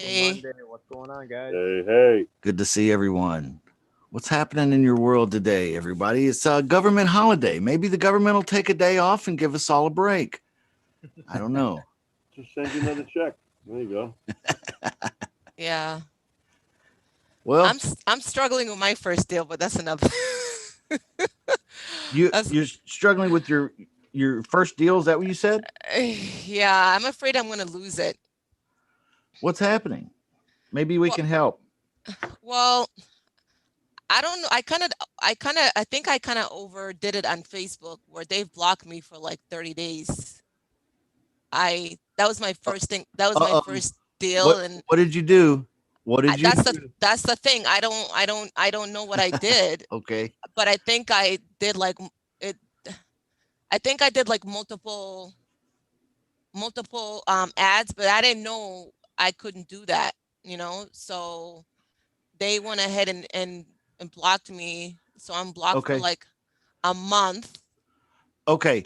Hey, Monday. What's going on, guys? Hey, hey. Good to see everyone. What's happening in your world today, everybody? It's a government holiday. Maybe the government will take a day off and give us all a break. I don't know. Just send you another check. There you go. yeah. Well, I'm struggling with my first deal, but that's another. That's, you're struggling with your first deal. Is that what you said? yeah, I'm afraid I'm gonna lose it. What's happening? Maybe we Well, can help. well, I don't know. I think I kind of overdid it on Facebook where they've blocked me for like 30 days. That was my first thing. That was my Uh oh. first deal, What and what did you do? What did you do? that's the thing. I don't know what I did, Okay. but I think I did like it. I think I did like multiple ads, but I didn't know I couldn't do that, So they went ahead and blocked me. So I'm blocked for Okay. like a month. Okay.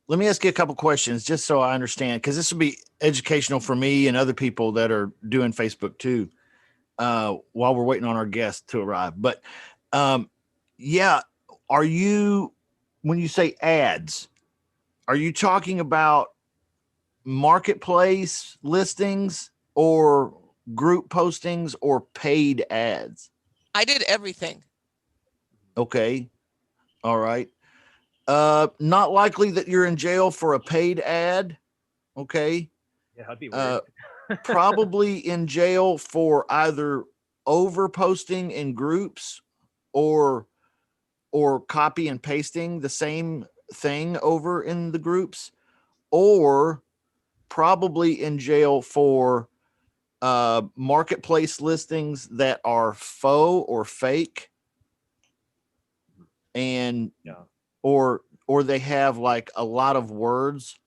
Let me ask you a couple questions just so I understand, because this will be educational for me and other people that are doing Facebook too, while we're waiting on our guest to arrive. But um, yeah, are you, when you say ads, are you talking about marketplace listings or group postings or paid ads? I did everything. Okay. All right. Not likely that you're in jail for a paid ad. Okay. Yeah, that'd be Uh, weird. Probably in jail for either over posting in groups or copy and pasting the same thing over in the groups, or probably in jail for marketplace listings that are faux or fake, and Yeah. or they have like a lot of words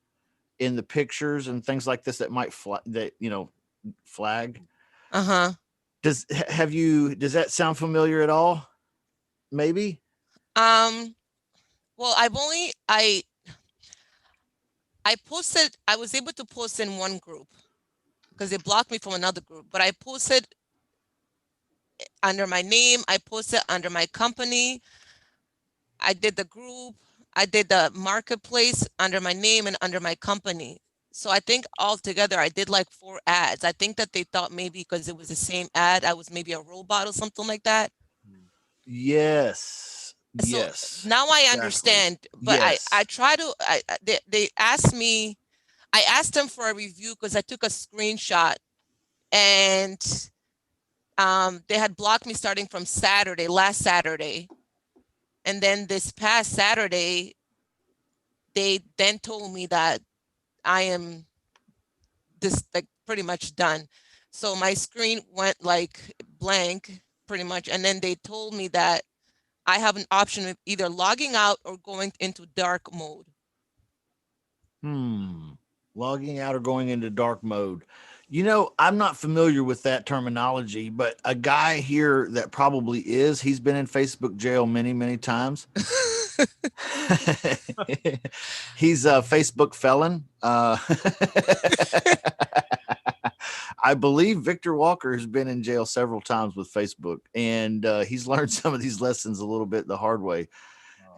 in the pictures and things like this that might flag. Uh-huh. Does that sound familiar at all? Maybe. Um, well, I was able to post in one group because they blocked me from another group, but I posted under my name, I posted under my company. I did the group, I did the marketplace under my name and under my company. So I think altogether I did like 4 ads. I think that they thought maybe because it was the same ad, I was maybe a robot or something like that. Yes. So Yes. now I Exactly. understand, but I Yes. try to they asked me, I asked them for a review because I took a screenshot, and they had blocked me starting from last Saturday. And then this past Saturday, they then told me that I am this like pretty much done. So my screen went like blank pretty much. And then they told me that I have an option of either logging out or going into dark mode. Hmm. Logging out or going into dark mode. I'm not familiar with that terminology, but a guy here that probably is, he's been in Facebook jail many, many times. He's a Facebook felon. I believe Victor Walker has been in jail several times with Facebook, and he's learned some of these lessons a little bit the hard way.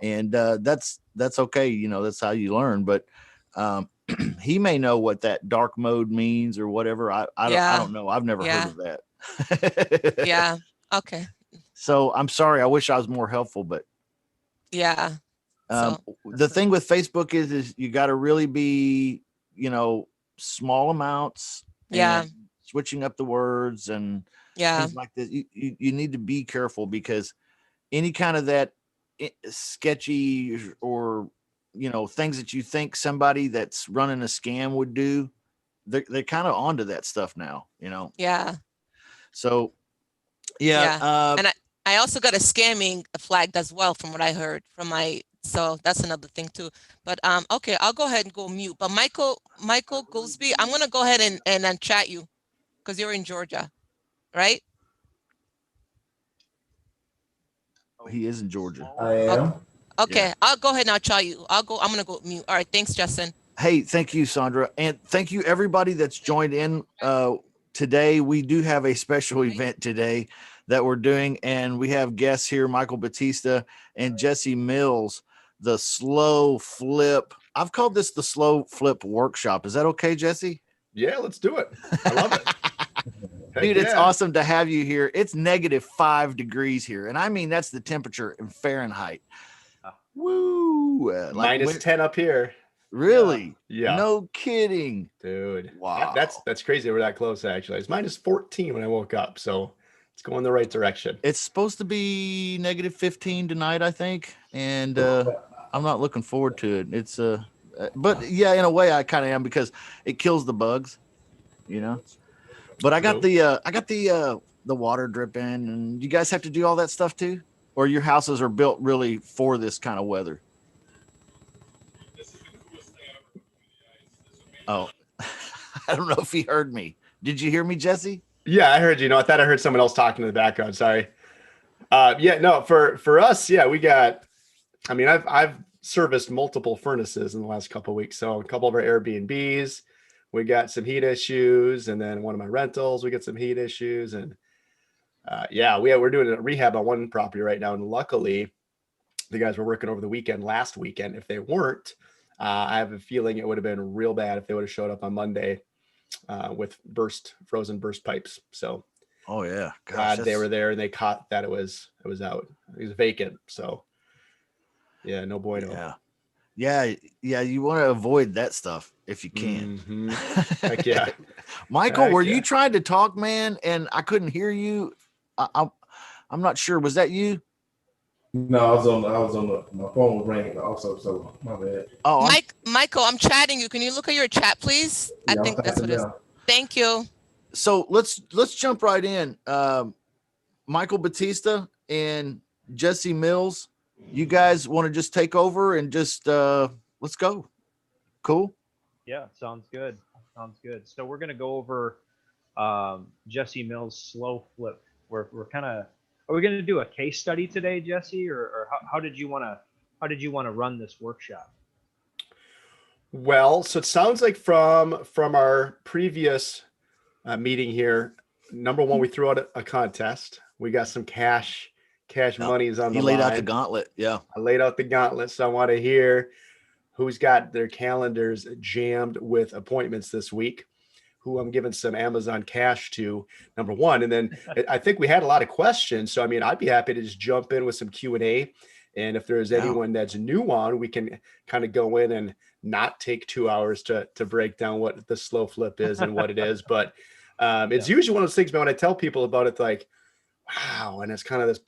And that's okay. That's how you learn. But um, he may know what that dark mode means or whatever. I Yeah. don't know. I've never heard Yeah. of that. Yeah. Okay. So I'm sorry. I wish I was more helpful, but Yeah. So, the thing with Facebook is you got to really be, you know, small amounts yeah. and switching up the words and Yeah. things like this. You need to be careful because any kind of that sketchy or things that you think somebody that's running a scam would do, they're kind of onto that stuff now. Yeah. So yeah, Yeah. And I also got a scamming flagged as well from what I heard from so that's another thing too. But okay, I'll go ahead and go mute. But Michael Goolsby, I'm gonna go ahead and chat you because you're in Georgia, right? he is in Georgia. I Okay. am. Yeah. Okay, I'll go ahead and I'll chat you. I'm gonna go mute. All right, thanks, Justin. Hey, thank you, Sandra, and thank you everybody that's joined in today we do have a special event today that we're doing, and we have guests here, Michael Batista and Jesse Mills, the slow flip. I've called this the slow flip workshop. Is that okay, Jesse? Yeah, let's do it. I love it. Heck Dude, it's yeah. awesome to have you here. It's -5 degrees here, and I mean that's the temperature in Fahrenheit. Woo! Minus 10 up here. Really? Yeah. No kidding. Dude. Wow. That's crazy. We're that close, actually. It's minus 14 when I woke up, so it's going the right direction. It's supposed to be -15 tonight, I think, and I'm not looking forward to it. It's but yeah, in a way I kind of am, because it kills the bugs, you know. But I got the water dripping, and you guys have to do all that stuff too, or your houses are built really for this kind of weather. Oh, I don't know if he heard me. Did you hear me, Jesse? Yeah, I heard you. I thought I heard someone else talking in the background. Sorry. Yeah, no, for us, yeah, we got. I mean, I've serviced multiple furnaces in the last couple of weeks. So a couple of our Airbnbs, we got some heat issues, and then one of my rentals, we get some heat issues, and yeah, we're doing a rehab on one property right now, and luckily, the guys were working over the weekend last weekend. If they weren't, I have a feeling it would have been real bad if they would have showed up on Monday with frozen burst pipes. So, oh yeah, glad they were there and they caught that it was out. It was vacant. So, yeah, no bueno. Yeah. You want to avoid that stuff if you can. Mm-hmm. Heck yeah. Michael, were you trying to talk, man? And I couldn't hear you. I'm not sure. Was that you? No, I was on my phone was ringing also, so my bad. Oh, Michael, I'm chatting you. Can you look at your chat, please? Yeah, I think that's what it is. Thank you. So let's jump right in. Michael Batista and Jesse Mills, you guys want to just take over and just let's go. Cool. Yeah, sounds good. So we're gonna go over Jesse Mills' slow flip. We're kind of, are we gonna do a case study today, Jesse, or how did you want to run this workshop? Well, so it sounds like from our previous meeting here, number one, we threw out a contest. We got some cash monies on the line. He laid out the gauntlet. Yeah. I laid out the gauntlet. So I want to hear who's got their calendars jammed with appointments this week, who I'm giving some Amazon cash to, number one. And then I think we had a lot of questions. So, I mean, I'd be happy to just jump in with some Q&A. And if there's anyone that's new on, we can kind of go in and not take 2 hours to break down what the slow flip is and what it is. But it's usually one of those things, man, when I tell people about it, like, wow. And it's kind of this,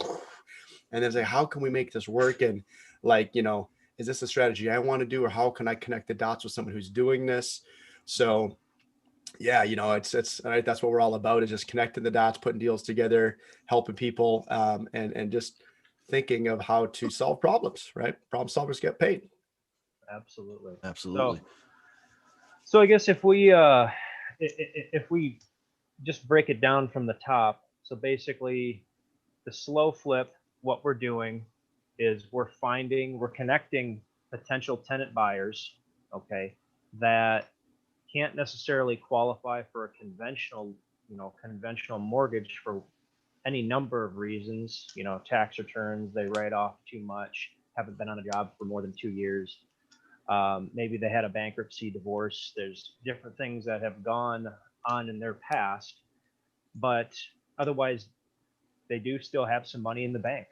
and it's like, how can we make this work? And like, you know, is this a strategy I want to do, or how can I connect the dots with someone who's doing this? So yeah, you know, it's right, that's what we're all about, is just connecting the dots, putting deals together, helping people, and just thinking of how to solve problems, right? Problem solvers get paid. Absolutely. So I guess if we just break it down from the top, so basically the slow flip, what we're doing is we're connecting potential tenant buyers, okay, that can't necessarily qualify for a conventional mortgage for any number of reasons, tax returns, they write off too much, haven't been on a job for more than 2 years. Maybe they had a bankruptcy, divorce. There's different things that have gone on in their past, but otherwise they do still have some money in the bank,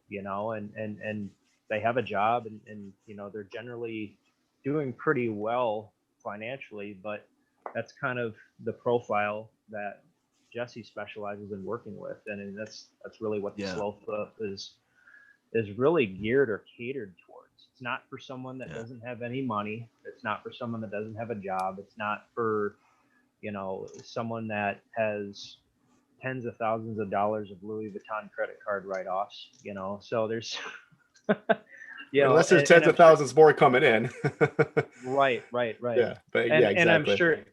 and they have a job, and they're generally doing pretty well financially, but that's kind of the profile that Jesse specializes in working with. And that's really what the slow flip is really geared or catered towards. It's not for someone that doesn't have any money. It's not for someone that doesn't have a job. It's not for, someone that has tens of thousands of dollars of Louis Vuitton credit card write-offs, so there's, unless there's tens of thousands more coming in. Right. Yeah, but yeah, exactly.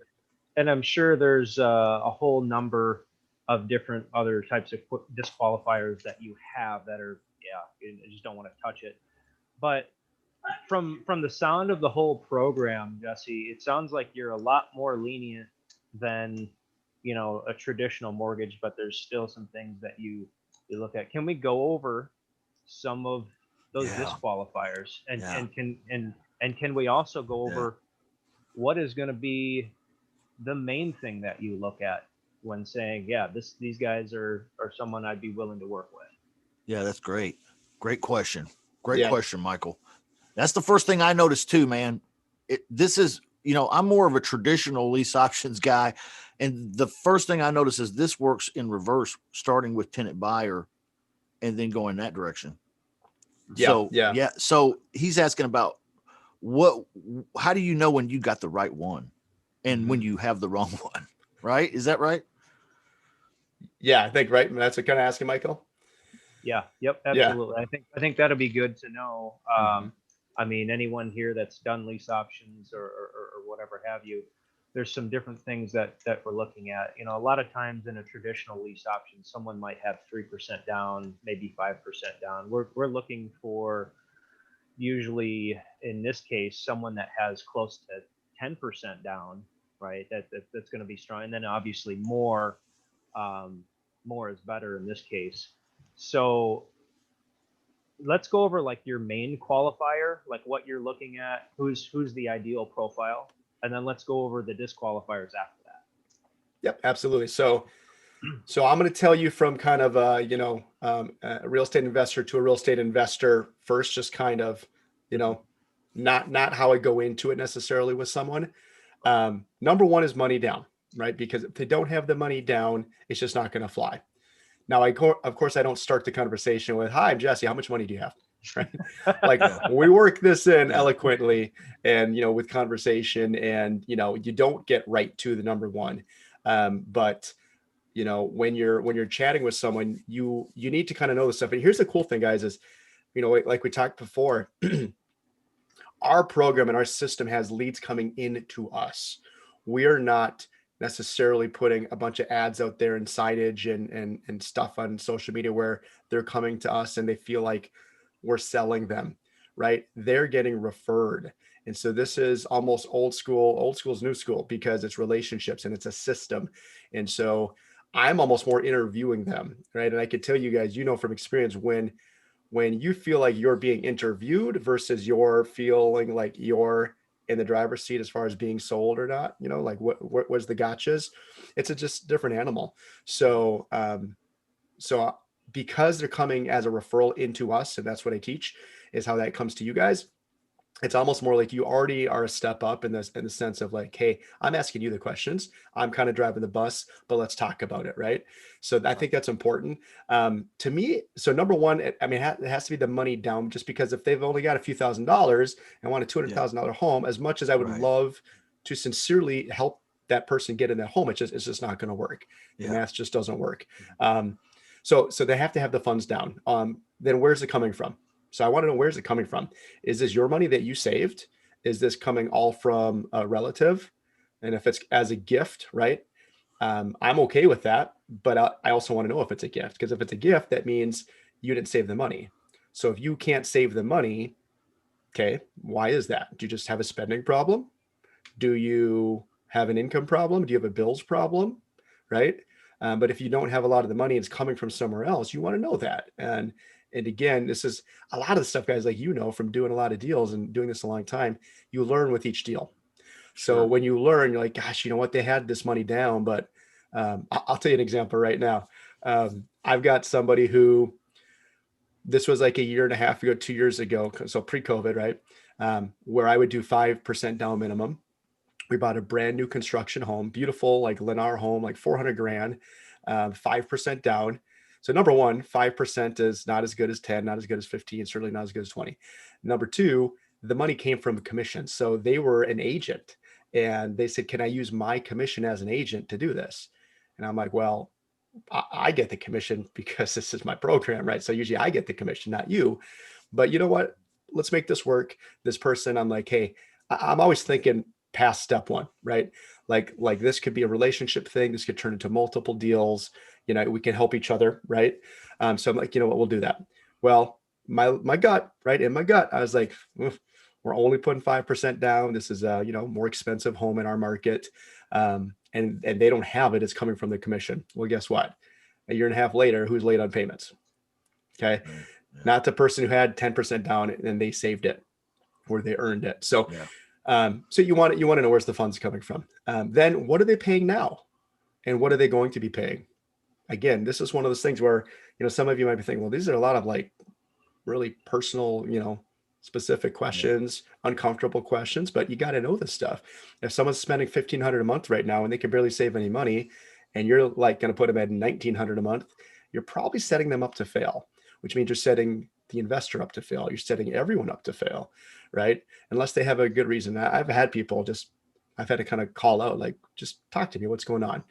I'm sure there's a whole number of different other types of disqualifiers that you have that are, you just don't want to touch it. But from the sound of the whole program, Jesse, it sounds like you're a lot more lenient than you know, a traditional mortgage, but there's still some things that you look at. Can we go over some of those Yeah. disqualifiers, and Yeah. can we also go Yeah. over what is going to be the main thing that you look at when saying, yeah, these guys are someone I'd be willing to work with? Yeah, that's great. Great question. Great Yeah. question, Michael. That's the first thing I noticed too, man. This is, you know, I'm more of a traditional lease options guy. And the first thing I notice is this works in reverse, starting with tenant buyer and then going that direction. Yeah, So, yeah. So he's asking about how do you know when you got the right one and when you have the wrong one? Right? Is that right? Yeah, I think, right. That's what kind of asking, Michael. Yeah. Yep. Yeah. Absolutely. I think that'll be good to know. Mhm. I mean, anyone here that's done lease options or whatever have you, there's some different things that we're looking at. You know, a lot of times in a traditional lease option, someone might have 3% down, maybe 5% down. We're looking for, usually in this case, someone that has close to 10% down, right? That's going to be strong, and then obviously more. More is better in this case. So let's go over like your main qualifier, like what you're looking at, who's the ideal profile, and then let's go over the disqualifiers after that. Yep, absolutely. So I'm going to tell you from kind of a real estate investor to a real estate investor first, just kind of, not how I go into it necessarily with someone. Number one is money down, right? Because if they don't have the money down, it's just not going to fly. Now, of course, I don't start the conversation with, "Hi, I'm Jesse. How much money do you have?" Right? Like we work this in eloquently and, with conversation, and, you don't get right to the number one. But when you're chatting with someone, you need to kind of know the stuff. And here's the cool thing, guys, is, like we talked before, our program and our system has leads coming into us. We are not necessarily putting a bunch of ads out there and signage and stuff on social media where they're coming to us and they feel like we're selling them, right? They're getting referred. And so this is almost old school's new school, because it's relationships and it's a system. And so I'm almost more interviewing them, right? And I can tell you guys, from experience, when you feel like you're being interviewed versus you're feeling like you're in the driver's seat as far as being sold or not, like what was the gotchas, it's a just different animal. So because they're coming as a referral into us, and that's what I teach, is how that comes to you guys. It's almost more like you already are a step up in the sense of like, hey, I'm asking you the questions. I'm kind of driving the bus, but let's talk about it, right? So I think that's important to me. So number one, it has to be the money down, just because if they've only got a few $1,000s and want a $200,000 home, as much as I would love to sincerely help that person get in that home, it's just not going to work. The math just doesn't work. So they have to have the funds down. Then where's it coming from? So I want to know, where's it coming from? Is this your money that you saved? Is this coming all from a relative? And if it's as a gift, right? I'm okay with that, but I also want to know if it's a gift, because if it's a gift, that means you didn't save the money. So if you can't save the money, okay, why is that? Do you just have a spending problem? Do you have an income problem? Do you have a bills problem? Right? But if you don't have a lot of the money, it's coming from somewhere else, you want to know that. And again, this is a lot of the stuff, guys, like, from doing a lot of deals and doing this a long time, you learn with each deal. So when you learn, you're like, gosh, you know what? They had this money down, but I'll tell you an example right now. I've got somebody who, this was like a year and a half ago, 2 years ago, so pre-COVID, right? Where I would do 5% down minimum. We bought a brand new construction home, beautiful, like Lennar home, like 400 grand, 5% down. So number one, 5% is not as good as 10, not as good as 15, certainly not as good as 20. Number two, the money came from a commission. So they were an agent and they said, can I use my commission as an agent to do this? And I'm like, well, I get the commission because this is my program, right? So usually I get the commission, not you. But you know what? Let's make this work. This person, I'm like, hey, I'm always thinking past step one, right? Like this could be a relationship thing. This could turn into multiple deals. We can help each other, right? So I'm like, you know what? We'll do that. Well, my gut, right? In my gut, I was like, we're only putting 5% down. This is a, more expensive home in our market. and they don't have it, it's coming from the commission. Well, guess what? A year and a half later, who's late on payments? Okay. Right. Yeah. Not the person who had 10% down and they saved it or they earned it. So, so you want to know where's the funds coming from. Then what are they paying now? And what are they going to be paying? Again, this is one of those things where, some of you might be thinking, well, these are a lot of like really personal, specific questions, uncomfortable questions, but you got to know this stuff. If someone's spending $1,500 a month right now and they can barely save any money, and you're like going to put them at $1,900 a month, you're probably setting them up to fail, which means you're setting the investor up to fail. You're setting everyone up to fail, right? Unless they have a good reason. I've had people I've had to kind of call out, like, just talk to me, what's going on,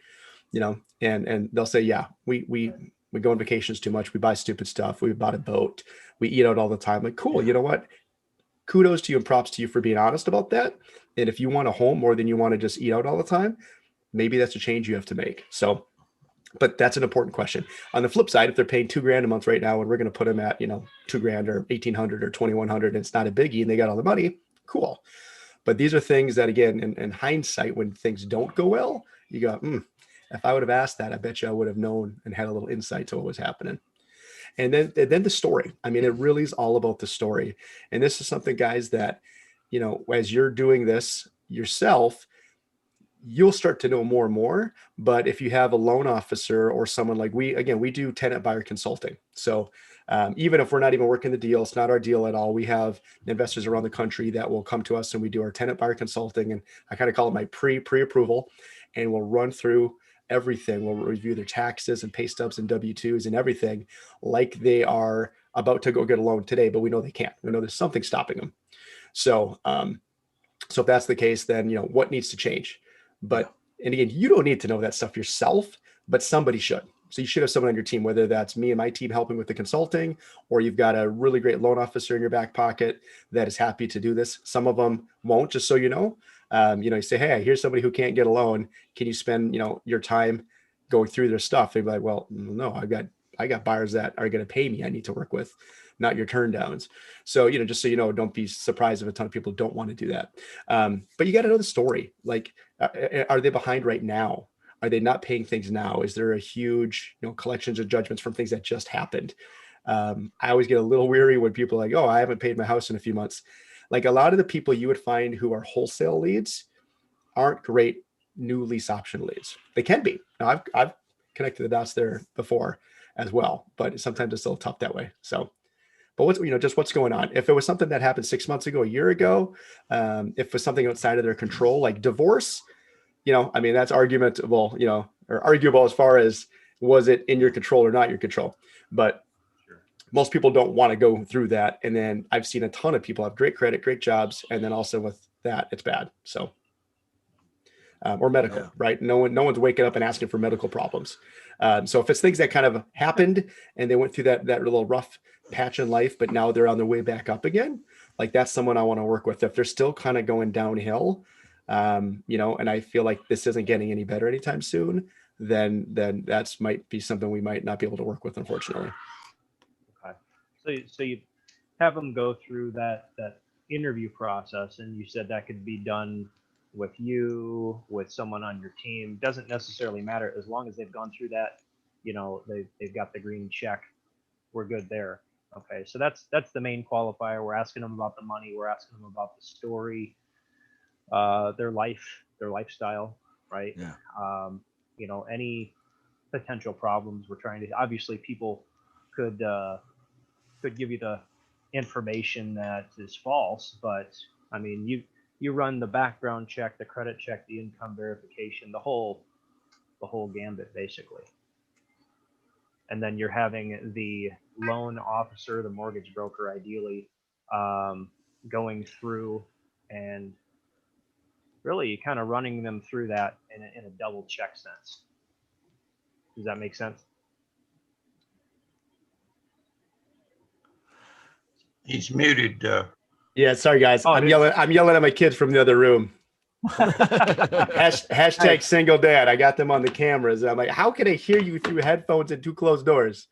and they'll say, yeah, we go on vacations too much. We buy stupid stuff. We bought a boat. We eat out all the time. Like, cool. You know what? Kudos to you and props to you for being honest about that. And if you want a home more than you want to just eat out all the time, maybe that's a change you have to make. So, but that's an important question. On the flip side, if they're paying $2,000 a month right now, and we're going to put them at, $2,000 or $1,800 or $2,100, and it's not a biggie and they got all the money, cool. But these are things that, again, in hindsight, when things don't go well, you go, if I would have asked that, I bet you I would have known and had a little insight to what was happening. And then the story. I mean, it really is all about the story. And this is something, guys, that, as you're doing this yourself, you'll start to know more and more. But if you have a loan officer or someone like we do tenant buyer consulting. So even if we're not even working the deal, it's not our deal at all. We have investors around the country that will come to us and we do our tenant buyer consulting. And I kind of call it my pre-approval, and we'll run through everything. We'll review their taxes and pay stubs and W-2s and everything like they are about to go get a loan today, but we know they can't. We know there's something stopping them. So, so if that's the case, then, what needs to change? But, and again, you don't need to know that stuff yourself, but somebody should. So you should have someone on your team, whether that's me and my team helping with the consulting, or you've got a really great loan officer in your back pocket that is happy to do this. Some of them won't, just so you know. You say, hey, here's somebody who can't get a loan. Can you spend, your time going through their stuff? They'd be like, well, no, I got buyers that are going to pay me. I need to work with, not your turn downs. So, just so you know, don't be surprised if a ton of people don't want to do that. But you got to know the story. Like, are they behind right now? Are they not paying things now? Is there a huge, collections of judgments from things that just happened? I always get a little weary when people are like, oh, I haven't paid my house in a few months. Like, a lot of the people you would find who are wholesale leads aren't great new lease option leads. They can be. Now, I've connected the dots there before as well, but sometimes it's a little tough that way. So, but what's, just what's going on? If it was something that happened 6 months ago, a year ago, if it was something outside of their control, like divorce, that's arguable, or arguable as far as was it in your control or not your control. But most people don't want to go through that. And then I've seen a ton of people have great credit, great jobs. And then also with that, it's bad. So, or medical, right? No one's waking up and asking for medical problems. So if it's things that kind of happened and they went through that little rough patch in life, but now they're on their way back up again, like that's someone I want to work with. If they're still kind of going downhill, and I feel like this isn't getting any better anytime soon, then that's might be something we might not be able to work with, unfortunately. So you have them go through that interview process, and you said that could be done with you, with someone on your team. Doesn't necessarily matter, as long as they've gone through that. They've got the green check. We're good there. Okay, so that's the main qualifier. We're asking them about the money. We're asking them about the story, their lifestyle, right? Yeah. Any potential problems. We're trying to, obviously people could give you the information that is false, but I mean, you run the background check, the credit check, the income verification, the whole gambit basically. And then you're having the loan officer, the mortgage broker, ideally, going through and really kind of running them through that in a double check sense. Does that make sense? He's muted. Yeah, sorry guys. Oh, I'm yelling at my kids from the other room. Hashtag single dad. I got them on the cameras. I'm like, how can I hear you through headphones and two closed doors?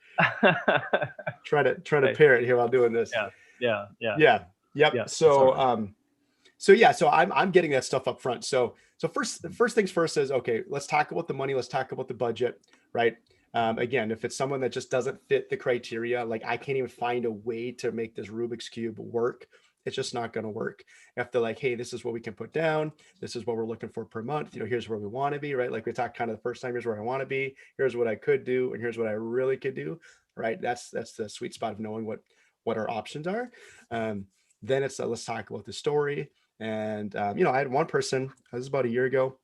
Try to pair it here while doing this. Yeah. Yep. Yeah, So I'm getting that stuff up front. So So first things first is, okay, let's talk about the money. Let's talk about the budget, right? Again, if it's someone that just doesn't fit the criteria, like I can't even find a way to make this Rubik's Cube work, it's just not going to work. If they're like, hey, this is what we can put down, this is what we're looking for per month, here's where we want to be, right? Like we talked kind of the first time, here's where I want to be, here's what I could do, and here's what I really could do, right? That's the sweet spot of knowing what our options are. Then it's let's talk about the story. And I had one person, this was about a year ago,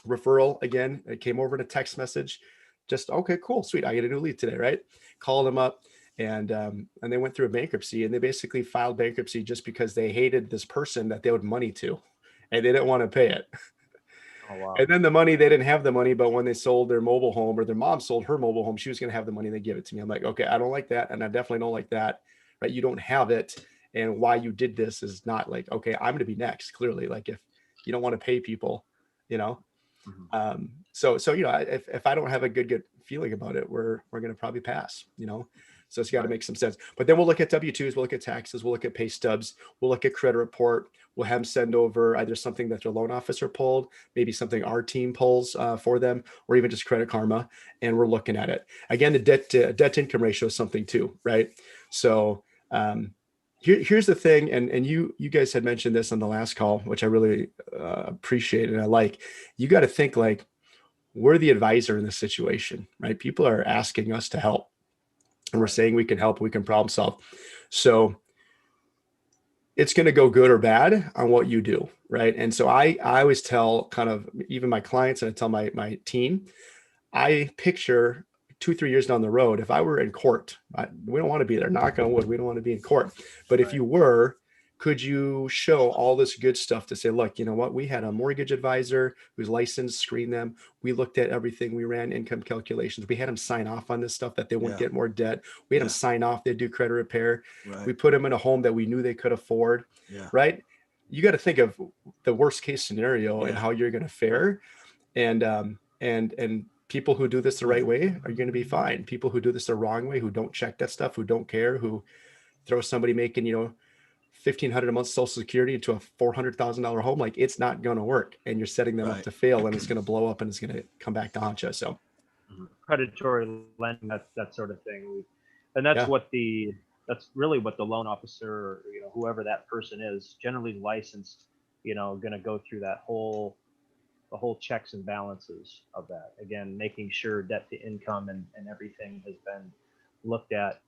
referral again, it came over in a text message, just okay, cool, sweet, I get a new lead today, right? Called them up, and they went through a bankruptcy, and they basically filed bankruptcy just because they hated this person that they owed money to, and they didn't want to pay it. Oh, wow. And then the money, they didn't have the money, but when they sold their mobile home, or their mom sold her mobile home, she was going to have the money, and they give it to me. I'm like, okay, I don't like that, and I definitely don't like that, right? You don't have it, and why you did this is not like, okay, I'm going to be next. Clearly, like if you don't want to pay people, Mhm. So if I don't have a good feeling about it, we're going to probably pass, so it's got to Right. make some sense. But then we'll look at W-2s, we'll look at taxes, we'll look at pay stubs, we'll look at credit report. We'll have them send over either something that their loan officer pulled, maybe something our team pulls for them, or even just Credit Karma. And we're looking at it. Again, the debt to income ratio is something too, right? So here's the thing. And you guys had mentioned this on the last call, which I really appreciate. And I like, you got to think like, we're the advisor in this situation, right? People are asking us to help, and we're saying we can help, we can problem solve. So it's going to go good or bad on what you do, right? And so I always tell kind of even my clients, and I tell my team, I picture 2-3 years down the road, if I were in court, we don't want to be there, knock on wood, we don't want to be in court. But if you were, could you show all this good stuff to say, look, you know what? We had a mortgage advisor who's licensed, screened them. We looked at everything. We ran income calculations. We had them sign off on this stuff that they wouldn't get more debt. We had them sign off. They'd do credit repair. Right. We put them in a home that we knew they could afford. Yeah. Right. You got to think of the worst case scenario and how you're going to fare. And people who do this the right way are going to be fine. People who do this the wrong way, who don't check that stuff, who don't care, who throw somebody making, $1,500 a month Social Security into a $400,000 home, like it's not going to work, and you're setting them up to fail, and it's going to blow up, and it's going to come back to haunt you. So, predatory lending, that sort of thing, and that's that's really what the loan officer, or, whoever that person is, generally licensed, going to go through the whole checks and balances of that. Again, making sure debt to income and everything has been looked at.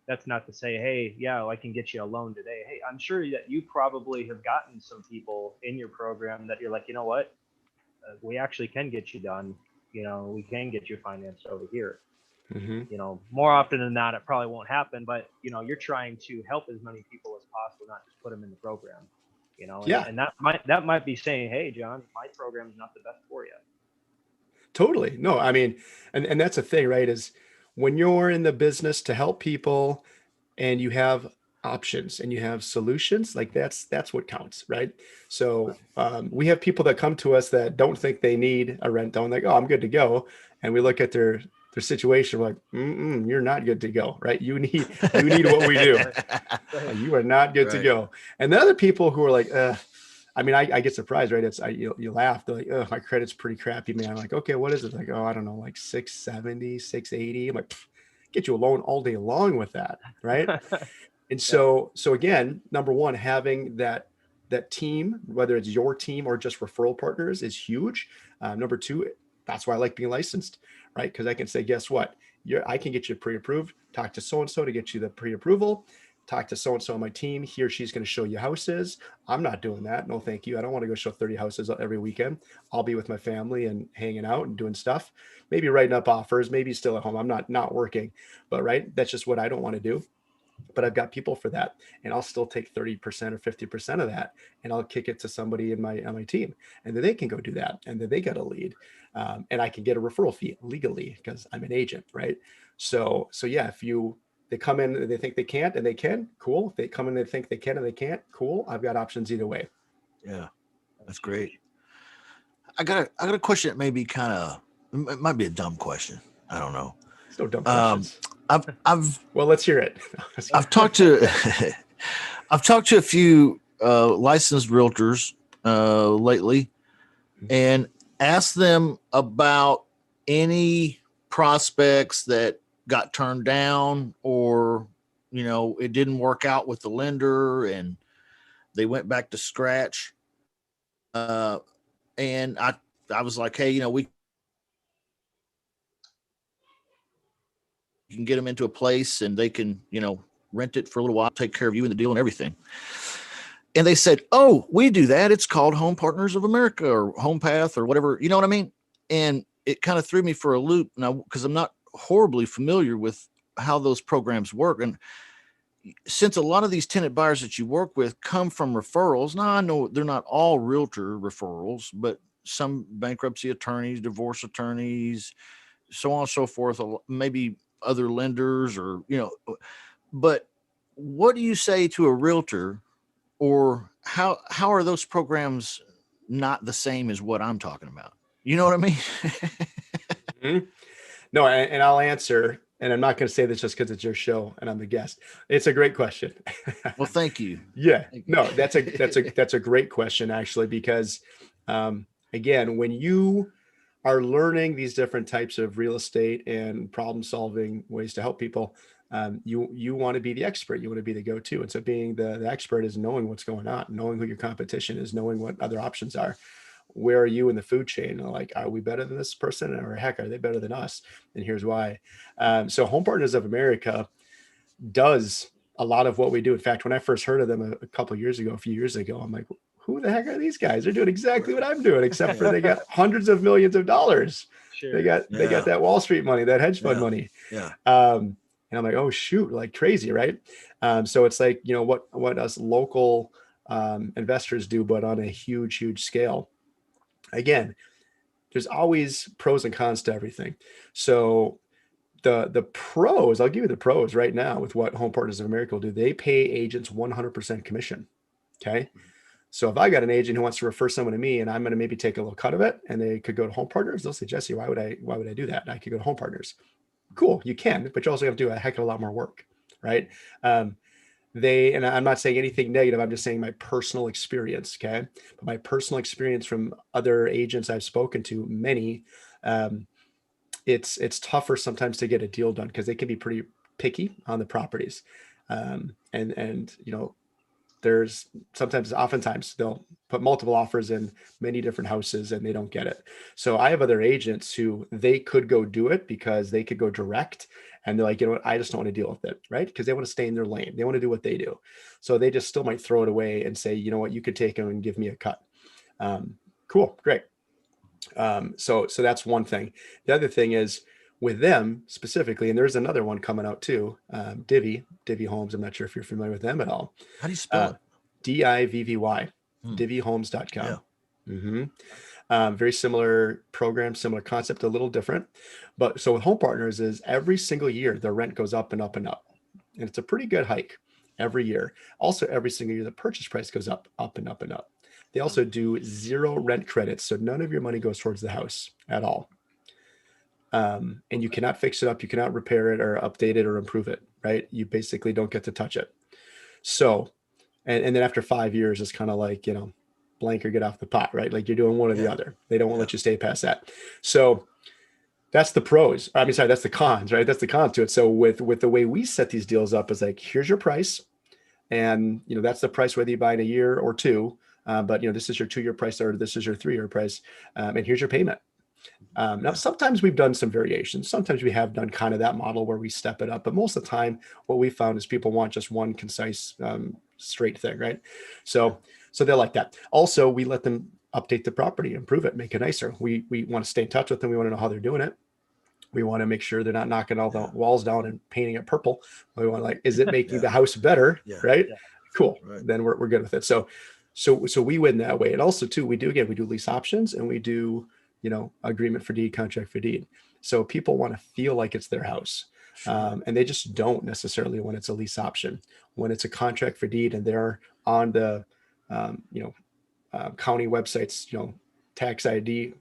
That's not to say, hey, I can get you a loan today. Hey, I'm sure that you probably have gotten some people in your program that you're like, you know what, we actually can get you done. We can get you financed over here. mm-hmm. More often than not, it probably won't happen, but you're trying to help as many people as possible, not just put them in the program. And that might be saying, hey, John, my program is not the best for you. Totally. No, I mean, and that's a thing, right? Is when you're in the business to help people and you have options and you have solutions, like that's what counts, right? So we have people that come to us that don't think they need a rental, and like, oh, I'm good to go. And we look at their situation, we're like, you're not good to go, right? You need what we do. You are not good to go. And the other people who are like, I mean, I get surprised, right? It's you laugh. They're like, oh, my credit's pretty crappy, man. I'm like, okay, what is it? Like, oh, I don't know, like 670, 680. I'm like, get you a loan all day long with that, right? And so again, number one, having that team, whether it's your team or just referral partners, is huge. Number two, that's why I like being licensed, right? Because I can say, guess what? I can get you pre-approved. Talk to so-and-so to get you the pre-approval. Talk to so-and-so on my team. He or she's going to show you houses. I'm not doing that. No, thank you. I don't want to go show 30 houses every weekend. I'll be with my family and hanging out and doing stuff, maybe writing up offers, maybe still at home. I'm not working, but right. That's just what I don't want to do. But I've got people for that, and I'll still take 30% or 50% of that, and I'll kick it to somebody on my team, and then they can go do that, and then they got a lead, and I can get a referral fee legally because I'm an agent, right? So yeah, if they come in and they think they can't and they can, cool. If they come in and they think they can and they can't, cool. I've got options either way. Yeah, that's great. I got a question that may be it might be a dumb question. I don't know. It's no dumb questions. Well, let's hear it. I've talked to a few licensed realtors lately, and asked them about any prospects that got turned down, or it didn't work out with the lender and they went back to scratch. And I was like, hey, we can get them into a place and they can, rent it for a little while, take care of you and the deal and everything. And they said, oh, we do that. It's called Home Partners of America or Home Path or whatever. You know what I mean? And it kind of threw me for a loop now because I'm not horribly familiar with how those programs work. And since a lot of these tenant buyers that you work with come from referrals, now I know they're not all realtor referrals, but some bankruptcy attorneys, divorce attorneys, so on and so forth, maybe other lenders or, but what do you say to a realtor, or how are those programs not the same as what I'm talking about? You know what I mean? Mm-hmm. No, and I'll answer, and I'm not going to say this just because it's your show and I'm the guest. It's a great question. Well, thank you. Yeah, Thank you. no, that's a great question actually, because again, when you are learning these different types of real estate and problem solving ways to help people, you want to be the expert, you want to be the go-to. And so being the expert is knowing what's going on, knowing who your competition is, knowing what other options are. Where are you in the food chain? Like, are we better than this person, or heck, are they better than us? And here's why. So Home Partners of America does a lot of what we do. In fact, when I first heard of them a few years ago, I'm like, who the heck are these guys? They're doing exactly what I'm doing, except for they got hundreds of millions of dollars. Sure. They got that Wall Street money, that hedge fund money. Yeah. And I'm like, oh shoot, like crazy, right? So it's like, what us local investors do, but on a huge, huge scale. Again, there's always pros and cons to everything. So the pros, I'll give you the pros right now with what Home Partners of America will do. They pay agents 100% commission. Okay. So if I got an agent who wants to refer someone to me and I'm going to maybe take a little cut of it, and they could go to Home Partners, they'll say, Jesse, why would I do that? I could go to Home Partners. Cool. You can, but you also have to do a heck of a lot more work. Right. And I'm not saying anything negative. I'm just saying my personal experience. Okay. But my personal experience from other agents I've spoken to, many, it's tougher sometimes to get a deal done because they can be pretty picky on the properties. There's oftentimes they'll put multiple offers in many different houses and they don't get it. So I have other agents who they could go do it because they could go direct, and they're like, I just don't want to deal with it, right? Because they want to stay in their lane. They want to do what they do. So they just still might throw it away and say, you could take them and give me a cut. Cool, great. So that's one thing. The other thing is with them specifically, and there's another one coming out too, Divvy Homes. I'm not sure if you're familiar with them at all. How do you spell it? DIVVY, DivvyHomes.com. Yeah. Mm-hmm. Very similar program, similar concept, a little different. But so with Home Partners is every single year, the rent goes up and up and up. And it's a pretty good hike every year. Also, every single year, the purchase price goes up and up and up. They also do 0 rent credits. So none of your money goes towards the house at all. And you cannot fix it up. You cannot repair it or update it or improve it, right? You basically don't get to touch it. So, and then after 5 years, it's kind of like, blank or get off the pot, right? Like you're doing one or the other. They don't want to let you stay past that. So that's the pros. That's the cons, right? That's the cons to it. So with the way we set these deals up is like, here's your price. And, that's the price, whether you buy in a year or two, but this is your 2-year price, or this is your 3-year price. And here's your payment. Now, sometimes we've done some variations. Sometimes we have done kind of that model where we step it up, but most of the time what we found is people want just one concise, straight thing, right? So they're like that. Also, we let them update the property, improve it, make it nicer. We want to stay in touch with them. We want to know how they're doing it. We want to make sure they're not knocking all the walls down and painting it purple. We want to is it making the house better? Yeah. Right? Yeah. Cool. Right. Then we're good with it. So we win that way. And also too, we do lease options, and we do, agreement for deed, contract for deed. So people want to feel like it's their house. Sure. And they just don't necessarily when it's a lease option. When it's a contract for deed and they're on the, county websites, tax ID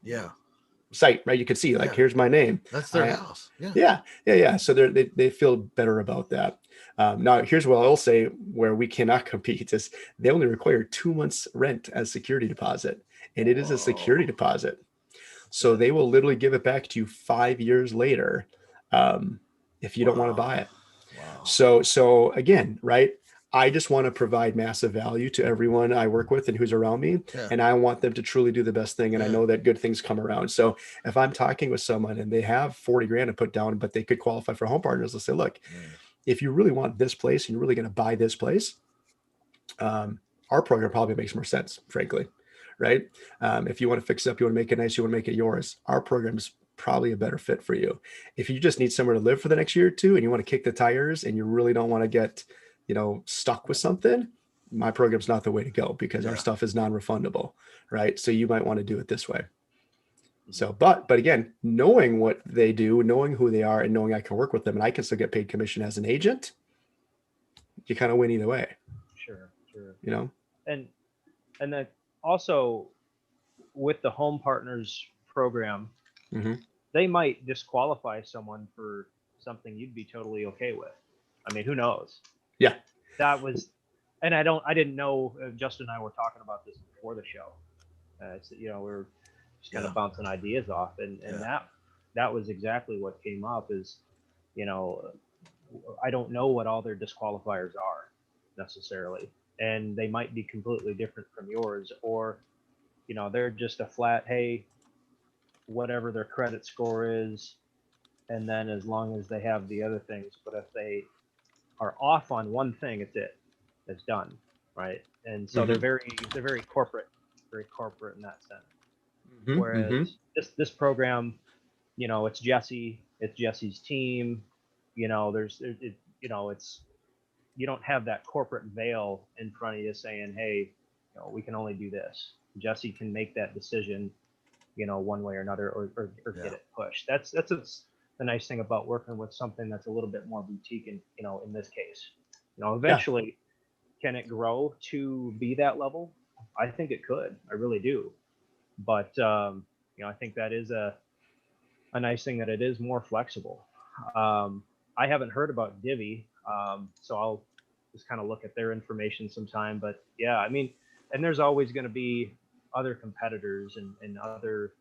site, right? You can see here's my name. That's their house. Yeah. So they feel better about that. Now, here's what I'll say where we cannot compete is they only require 2 months rent as security deposit, and it is a security deposit. So they will literally give it back to you 5 years later if you don't want to buy it. Wow. So again, right? I just want to provide massive value to everyone I work with and who's around me. Yeah. And I want them to truly do the best thing. And I Yeah. know that good things come around. So if I'm talking with someone and they have 40 grand to put down, but they could qualify for home partners, let's say, look, if you really want this place and you're really going to buy this place, our program probably makes more sense, frankly, right? If you want to fix it up, you want to make it nice, you want to make it yours, our program is probably a better fit for you. If you just need somewhere to live for the next year or two and you want to kick the tires and you really don't want to get, stuck with something, my program's not the way to go because our stuff is non-refundable, right? So you might want to do it this way. So, but again, knowing what they do, knowing who they are, and knowing I can work with them and I can still get paid commission as an agent, you kind of win either way. Sure. And then also with the home partners program, they might disqualify someone for something you'd be totally okay with. I mean, who knows? Yeah. That was, and I didn't know, Justin and I were talking about this before the show. So, we were just kind of bouncing ideas off, and that was exactly what came up is, I don't know what all their disqualifiers are necessarily, and they might be completely different from yours, or, they're just a flat, hey, whatever their credit score is, and then as long as they have the other things, but if they are off on one thing, it's done, right? And so they're very corporate in that sense. Whereas this program, it's Jesse's team, it's, you don't have that corporate veil in front of you saying, hey, we can only do this. Jesse can make that decision, one way or another, or get it pushed. That's the nice thing about working with something that's a little bit more boutique in this case. Eventually, can it grow to be that level? I think it could. I really do. But I think that is a nice thing that it is more flexible. I haven't heard about Divvy, so I'll just kind of look at their information sometime. But yeah, I mean, and there's always going to be other competitors and other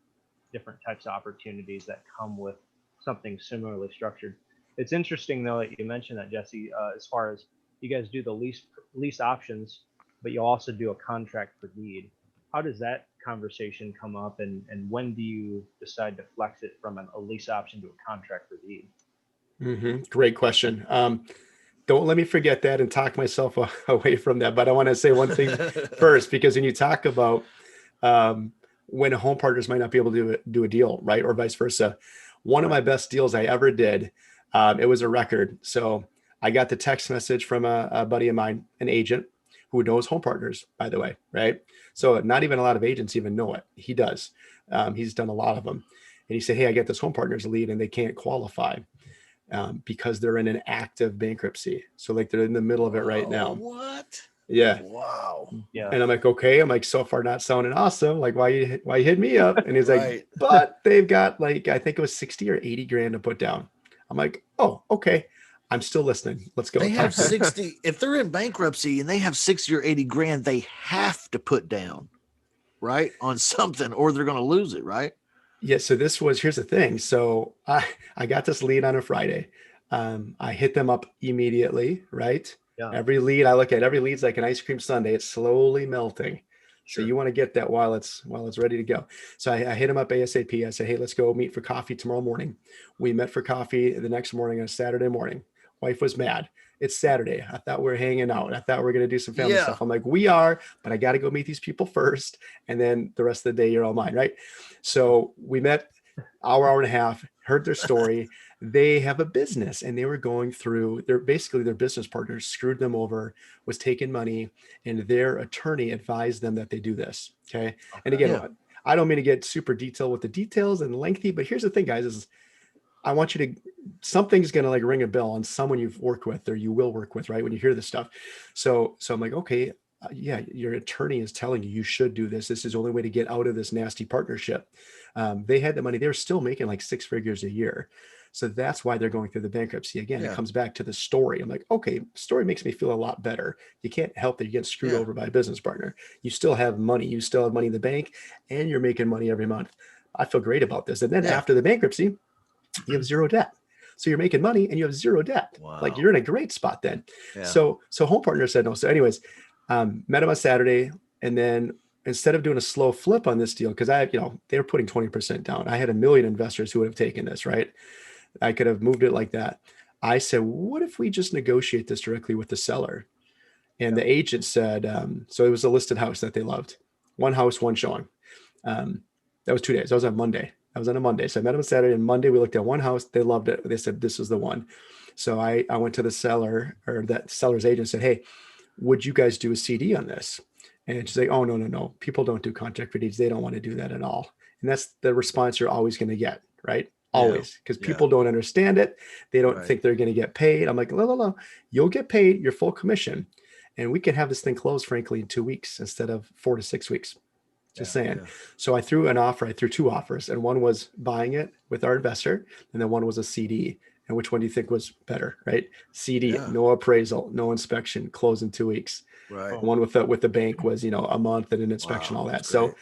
different types of opportunities that come with something similarly structured. It's interesting though that you mentioned that, Jesse, as far as you guys do the lease options, but you also do a contract for deed. How does that conversation come up, and when do you decide to flex it from a lease option to a contract for deed? Great question. Don't let me forget that and talk myself away from that. But I want to say one thing first, because when you talk about when home partners might not be able to do a deal, right, or vice versa. One of my best deals I ever did, it was a record. So I got the text message from a buddy of mine, an agent who knows home partners, by the way, right? So not even a lot of agents even know it. He does. He's done a lot of them. And he said, hey, I get this home partners lead and they can't qualify because they're in an active bankruptcy. So like they're in the middle of it right now. What? Yeah. Wow. Yeah. And I'm like, okay. I'm like, so far not sounding awesome. Like, why you hit me up? And he's like, Right. but they've got like, I think it was 60 or 80 grand to put down. I'm like, oh, okay. I'm still listening. Let's go. They have 60. If they're in bankruptcy and they have 60 or 80 grand, they have to put down, right, on something, or they're going to lose it, right? Yeah. So here's the thing. So I got this lead on a Friday. I hit them up immediately, right? Yeah. Every lead I look at, every lead's like an ice cream sundae. It's slowly melting. Sure. So you want to get that while it's ready to go. So I hit him up ASAP. I said, hey, let's go meet for coffee tomorrow morning. We met for coffee the next morning on a Saturday morning. Wife was mad. It's Saturday. I thought we were hanging out. I thought we were going to do some family stuff. I'm like, we are, but I got to go meet these people first. And then the rest of the day, you're all mine, right? So we met hour and a half, heard their story. They have a business and they were going through their business partners screwed them over, was taking money, and their attorney advised them that they do this. Okay. And again, I don't mean to get super detailed with the details and lengthy, but here's the thing, guys, is I want you to, something's going to like ring a bell on someone you've worked with or you will work with, right? When you hear this stuff. So I'm like, okay, yeah, your attorney is telling you should do this. This is the only way to get out of this nasty partnership. They had the money. They were still making like 6 figures a year. So that's why they're going through the bankruptcy. Again, Yeah. it comes back to the story. I'm like, okay, story makes me feel a lot better. You can't help that you get screwed Yeah. over by a business partner. You still have money. You still have money in the bank, and you're making money every month. I feel great about this. And then Yeah. after the bankruptcy, you have zero debt. So you're making money and you have zero debt. Wow. Like you're in a great spot then. Yeah. So Home Partner said no. So anyways, met him on Saturday, and then instead of doing a slow flip on this deal, because they were putting 20% down. I had 1 million investors who would have taken this, right? I could have moved it like that. I said, what if we just negotiate this directly with the seller? And the agent said, so it was a listed house that they loved. One house, one showing. That was 2 days. That was on Monday. I was on a Monday. So I met them on Saturday, and Monday we looked at one house. They loved it. They said, this is the one. So I went to the seller, or that seller's agent, said, hey, would you guys do a CD on this? And she's like, oh, no. People don't do contract for deeds. They don't want to do that at all. And that's the response you're always going to get, right? Always. Because people don't understand it. They don't think they're going to get paid. I'm like, no. You'll get paid your full commission. And we can have this thing closed, frankly, in 2 weeks instead of 4 to 6 weeks. Just saying. Yeah. So I threw two offers, and one was buying it with our investor, and then one was a CD. And which one do you think was better, right? CD, no appraisal, no inspection, close in 2 weeks. Right. One with the bank was, a month and an inspection, all that. So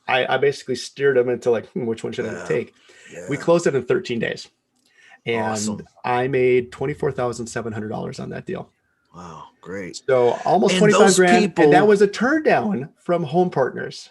I basically steered them into like, which one should I take? Yeah. We closed it in 13 days. And I made $24,700 on that deal. Wow, great. So almost 25 grand. And that was a turn down from Home Partners.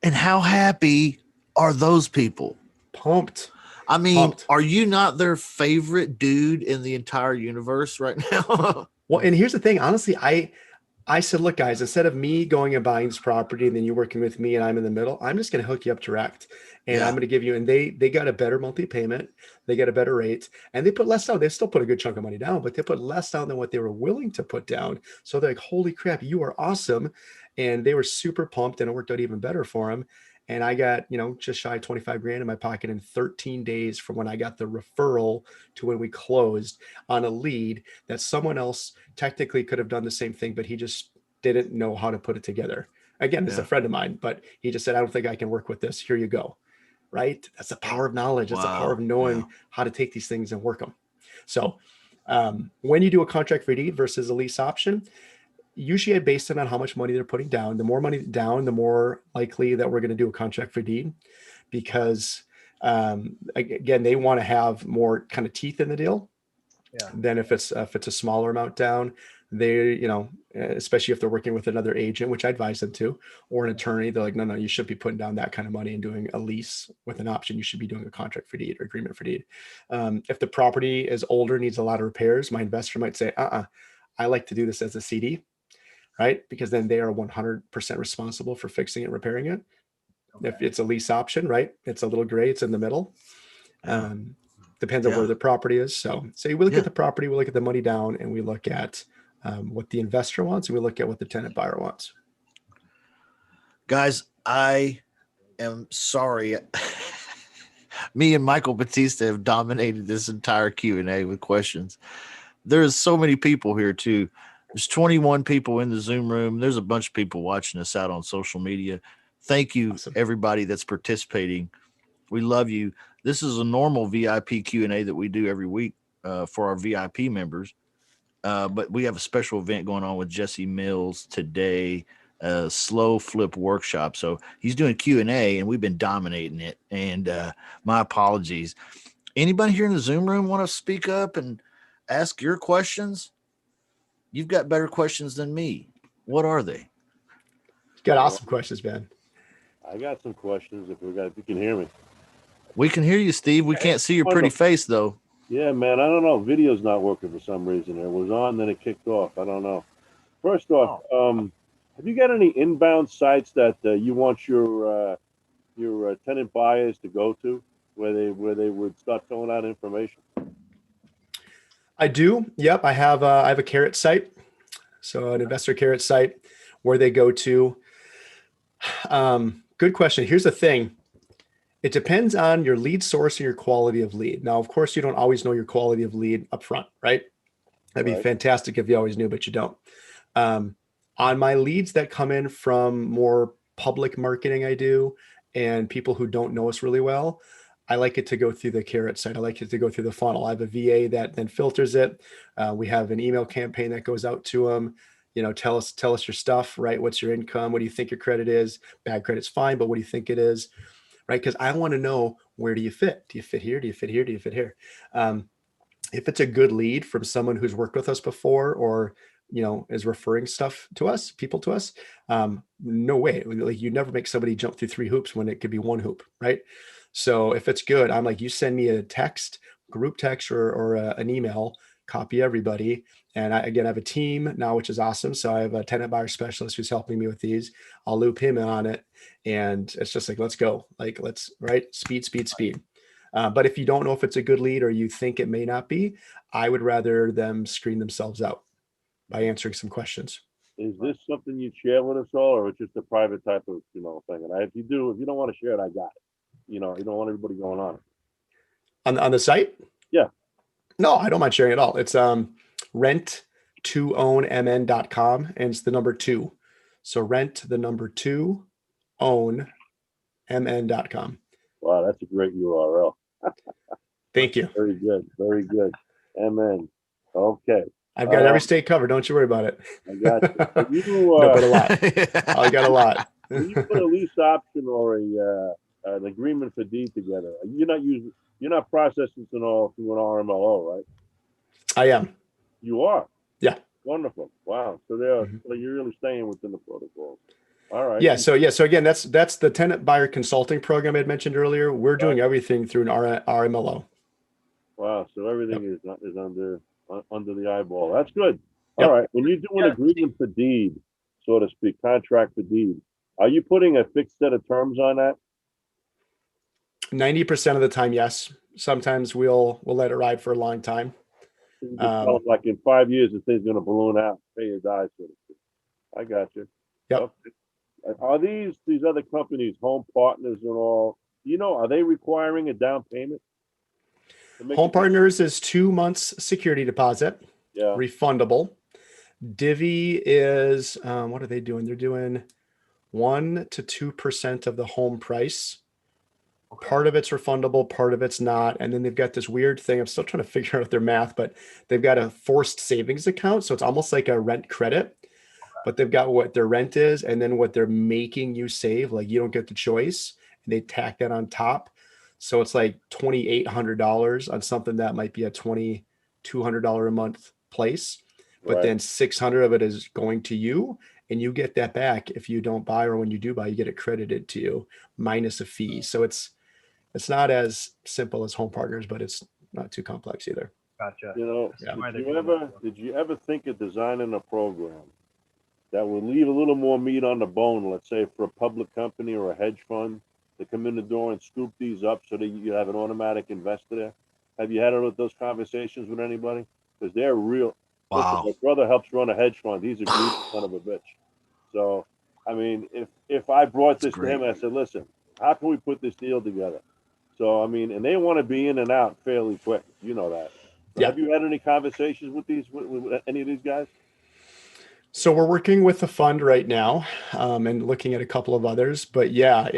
And how happy are those people? Pumped. I mean, are you not their favorite dude in the entire universe right now? Well, and here's the thing. Honestly, I said, look, guys, instead of me going and buying this property and then you working with me and I'm in the middle, I'm just going to hook you up direct. And I'm going to give you, and they got a better monthly payment. They got a better rate, and they put less down. They still put a good chunk of money down, but they put less down than what they were willing to put down. So they're like, holy crap, you are awesome. And they were super pumped, and it worked out even better for them. And I got, just shy of 25 grand in my pocket in 13 days from when I got the referral to when we closed on a lead that someone else technically could have done the same thing, but he just didn't know how to put it together. Again, it's a friend of mine, but he just said, I don't think I can work with this. Here you go. Right? That's the power of knowledge. That's the power of knowing how to take these things and work them. So when you do a contract for deed versus a lease option, usually I base it on how much money they're putting down. The more money down, the more likely that we're going to do a contract for deed, because again, they want to have more kind of teeth in the deal than if it's a smaller amount down. They, especially if they're working with another agent, which I advise them to, or an attorney, they're like, no, you shouldn't be putting down that kind of money and doing a lease with an option. You should be doing a contract for deed or agreement for deed. If the property is older, needs a lot of repairs, my investor might say, I like to do this as a CD, right? Because then they are 100% responsible for fixing it and repairing it. Okay. If it's a lease option, right? It's a little gray, it's in the middle. Depends on where the property is. So we look at the property, we look at the money down, and we look at what the investor wants, and we look at what the tenant buyer wants. Guys, I am sorry. Me and Michael Batista have dominated this entire Q&A with questions. There's so many people here too. There's 21 people in the Zoom room. There's a bunch of people watching us out on social media. Thank you, everybody that's participating. We love you. This is a normal VIP Q&A that we do every week for our VIP members. But we have a special event going on with Jesse Mills today, a slow flip workshop. So he's doing Q&A, and we've been dominating it. And my apologies. Anybody here in the Zoom room want to speak up and ask your questions? You've got better questions than me. What are they? You got awesome questions, man. I got some questions if you can hear me. We can hear you, Steve. We can't see your pretty face, though. Yeah, man. I don't know. Video's not working for some reason. It was on, then it kicked off. I don't know. First off, have you got any inbound sites that you want your tenant buyers to go to, where they would start filling out information? I do. Yep. I have a carrot site. So an investor carrot site where they go to. Good question. Here's the thing. It depends on your lead source and your quality of lead. Now, of course, you don't always know your quality of lead up front, right? That'd be fantastic if you always knew, but you don't. On my leads that come in from more public marketing I do, and people who don't know us really well, I like it to go through the carrot side. I like it to go through the funnel. I have a VA that then filters it. We have an email campaign that goes out to them. Tell us your stuff, right? What's your income? What do you think your credit is? Bad credit's fine, but what do you think it is? Right? Because I want to know, where do you fit? Do you fit here? Do you fit here? Do you fit here? If it's a good lead from someone who's worked with us before, or is referring people to us, no way. Like, you never make somebody jump through 3 hoops when it could be 1 hoop, right? So if it's good, I'm like, you send me a text, group text, or an email, copy everybody. And I have a team now, which is awesome. So I have a tenant buyer specialist who's helping me with these. I'll loop him in on it. And it's just like, let's go. Like, right? Speed. But if you don't know if it's a good lead, or you think it may not be, I would rather them screen themselves out by answering some questions. Is this something you share with us all, or it's just a private type of thing? And if you don't want to share it, I got it. You don't want everybody going on it. On the site? Yeah. No, I don't mind sharing it all. It's rent2ownmn.com, and it's the number 2. So rent2ownmn.com. Wow, that's a great URL. Thank you. Very good. Very good. MN. Okay. I've got every state covered. Don't you worry about it. I got you. No, but a lot. I got a lot. When you put a lease option or an agreement for deed together, you're not processing it all through an RMLO, right? I am. You are. Yeah. Wonderful. Wow. So so you're really staying within the protocol. All right. Yeah. So again, that's the tenant buyer consulting program I had mentioned earlier. We're doing everything through an RMLO. Wow. So everything is under the eyeball. That's good. All right. When you do an agreement for deed, so to speak, contract for deed, are you putting a fixed set of terms on that? 90% of the time, yes. Sometimes we'll let it ride for a long time. Like in 5 years, the thing's going to balloon out, pay or die, so to speak. I got you. Yep. Okay. Are these other companies, Home Partners and all, are they requiring a down payment? Home Partners is 2 months security deposit, refundable. Divvy is, what are they doing? They're doing 1 to 2% of the home price. Okay. Part of it's refundable, part of it's not. And then they've got this weird thing. I'm still trying to figure out their math, but they've got a forced savings account. So it's almost like a rent credit, but they've got what their rent is and then what they're making you save. Like, you don't get the choice, and they tack that on top. So it's like $2,800 on something that might be a $2,200 a month place, but then $600 of it is going to you, and you get that back if you don't buy, or when you do buy, you get it credited to you minus a fee. So it's not as simple as Home Partners, but it's not too complex either. Gotcha. Did you ever think of designing a program that would leave a little more meat on the bone, let's say for a public company or a hedge fund, to come in the door and scoop these up so that you have an automatic investor there? Have you had those conversations with anybody? Because they're real. Wow. Listen, my brother helps run a hedge fund. He's a greedy son of a bitch. So, I mean, if I brought this to him and I said, listen, how can we put this deal together? So, I mean, and they want to be in and out fairly quick. You know that. So have you had any conversations with any of these guys? So we're working with a fund right now, and looking at a couple of others. But yeah,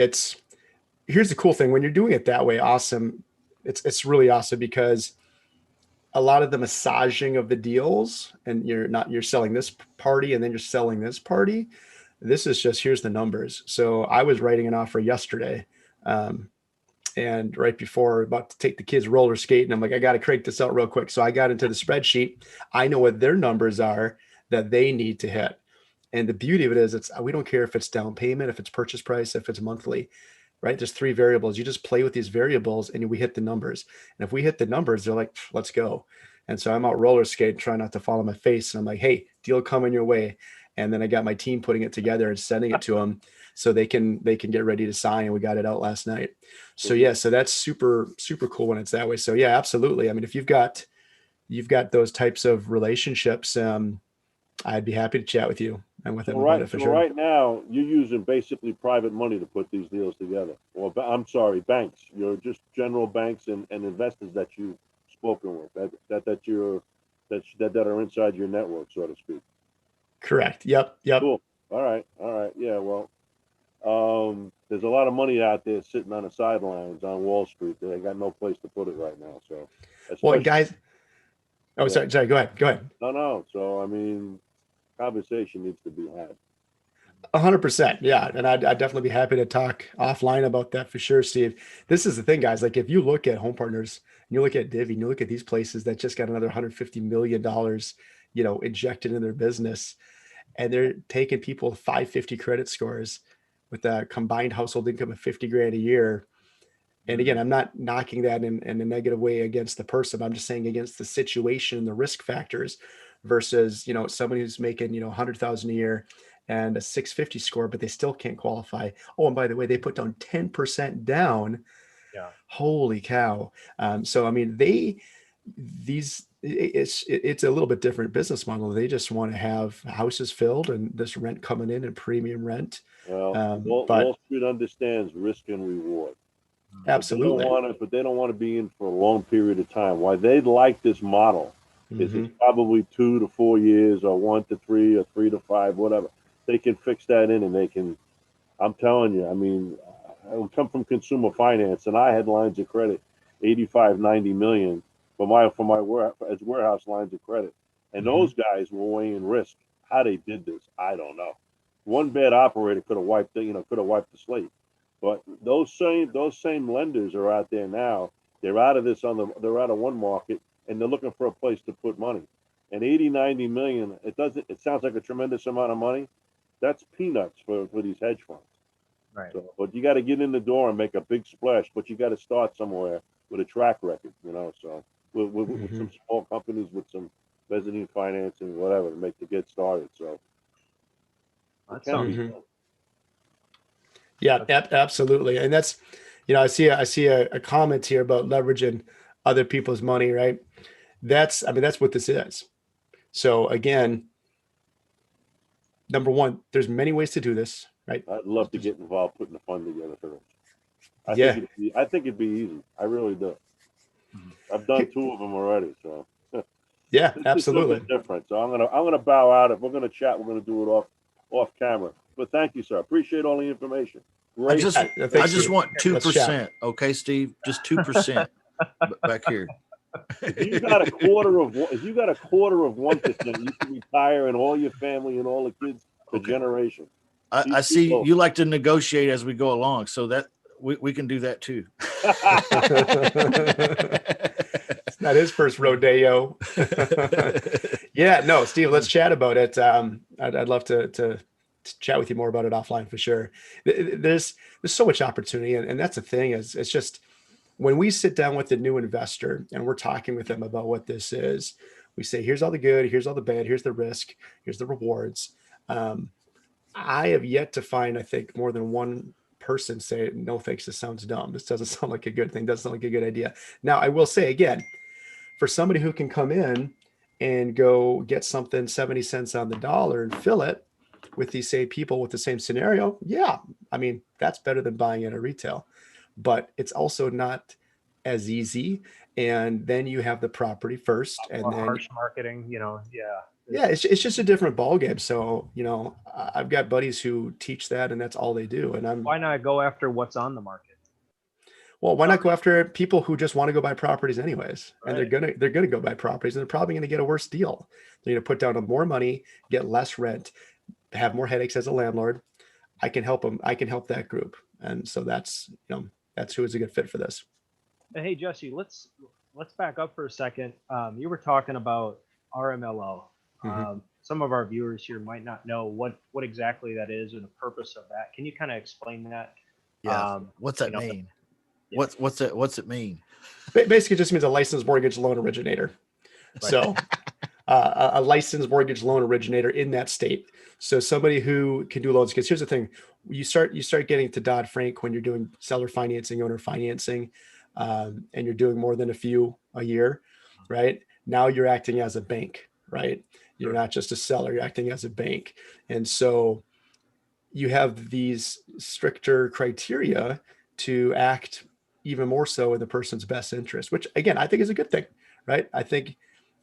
here's the cool thing. When you're doing it that way, awesome. It's really awesome, because a lot of the massaging of the deals, and you're selling this party and then you're selling this party. This is just, here's the numbers. So I was writing an offer yesterday, and right before about to take the kids roller skating, I'm like, I got to crank this out real quick. So I got into the spreadsheet. I know what their numbers are that they need to hit. And the beauty of it is, we don't care if it's down payment, if it's purchase price, if it's monthly, right? There's 3 variables. You just play with these variables and we hit the numbers. And if we hit the numbers, they're like, let's go. And so I'm out roller skating, trying not to fall on my face. And I'm like, hey, deal coming your way. And then I got my team putting it together and sending it to them so they can get ready to sign. And we got it out last night. So yeah, so that's super, super cool when it's that way. So yeah, absolutely. I mean, if you've got those types of relationships, I'd be happy to chat with you and with them about it for sure. Right now, you're using basically private money to put these deals together. Or I'm sorry, banks. You're just general banks and investors that you've spoken with that are inside your network, so to speak. Correct. Yep. Cool. All right. Yeah. Well, There's a lot of money out there sitting on the sidelines on Wall Street. They got no place to put it right now. So, Well, especially, guys, oh, yeah. sorry, go ahead. No. So, I mean, conversation needs to be had. 100%. Yeah. And I'd definitely be happy to talk offline about that for sure, Steve. This is the thing, guys. Like if you look at Home Partners, and you look at Divvy, and you look at these places that just got another $150 million, injected in their business, and they're taking people 550 credit scores with a combined household income of 50 grand a year. And again, I'm not knocking that in a negative way against the person. I'm just saying against the situation, the risk factors versus, somebody who's making, 100,000 a year and a 650 score, but they still can't qualify. Oh, and by the way, they put down 10% down. Yeah. Holy cow. So, I mean, it's a little bit different business model. They just want to have houses filled and this rent coming in and premium rent. Well, But Wall Street understands risk and reward. absolutely. But they don't want to be in for a long period of time. Why they like this model is Mhm. it's probably 2 to 4 years, or 1 to 3, or 3 to 5, whatever. They can fix that in, and they can. I'm telling you. I mean, I come from consumer finance, and I had lines of credit, 85, 90 million for my warehouse lines of credit, and those guys were weighing risk. How they did this, I don't know. One bad operator could have wiped the slate. But those same lenders are out there now. They're out of one market, and they're looking for a place to put money. And 80, 90 million, it sounds like a tremendous amount of money. That's peanuts for these hedge funds. Right. So, but you got to get in the door and make a big splash, but you got to start somewhere with a track record, So with some small companies with some mezzanine financing, whatever, to get started. So That sounds Yeah, absolutely. And that's, I see a comment here about leveraging other people's money, right? That's what this is. So again, number one, there's many ways to do this, right? I'd love to get involved putting a fund together for this. I think it'd be easy. I really do. I've done 2 of them already, so yeah, it's absolutely. a little bit different. So I'm gonna bow out. If we're gonna chat, we're gonna do it off camera. But thank you, sir. Appreciate all the information. I Great. just want Let's 2%. Okay, Steve, just 2% back here. If you got a quarter of 1%, you can retire and all your family and all the kids for generations. I see you like to negotiate as we go along, so that we can do that too. It's not his first rodeo. Yeah, no, Steve, let's chat about it. I'd love to chat with you more about it offline for sure. There's so much opportunity, and that's the thing is it's just when we sit down with the new investor and we're talking with them about what this is, we say, here's all the good, here's all the bad, here's the risk, here's the rewards. I have yet to find, I think, more than one person say, no, thanks, this sounds dumb. This doesn't sound like a good thing. Doesn't sound like a good idea. Now, I will say again, for somebody who can come in and go get something 70 cents on the dollar and fill it with these same people with the same scenario, yeah, I mean, that's better than buying at a retail. But it's also not as easy. And then you have the property first, and then harsh marketing, yeah, it's just a different ballgame. So, I've got buddies who teach that, and that's all they do. And why not go after what's on the market? well, why not go after people who just want to go buy properties anyways? And Right. they're gonna go buy properties, and they're probably gonna get a worse deal. They're gonna put down more money, get less rent, have more headaches as a landlord. I can help them. I can help that group, and so that's who is a good fit for this. Hey Jesse, let's back up for a second. You were talking about RMLO. Some of our viewers here might not know what exactly that is or the purpose of that. Can you kind of explain that? Yeah. What's that mean? Yeah. What's it mean? Basically, it just means a licensed mortgage loan originator. Right. So, a licensed mortgage loan originator in that state. So somebody who can do loans. Because here's the thing: you start getting to Dodd-Frank when you're doing seller financing, owner financing, and you're doing more than a few a year, right? Now you're acting as a bank, right? You're not just a seller; you're acting as a bank, and so you have these stricter criteria to act even more so in the person's best interest, which again, I think is a good thing, right? I think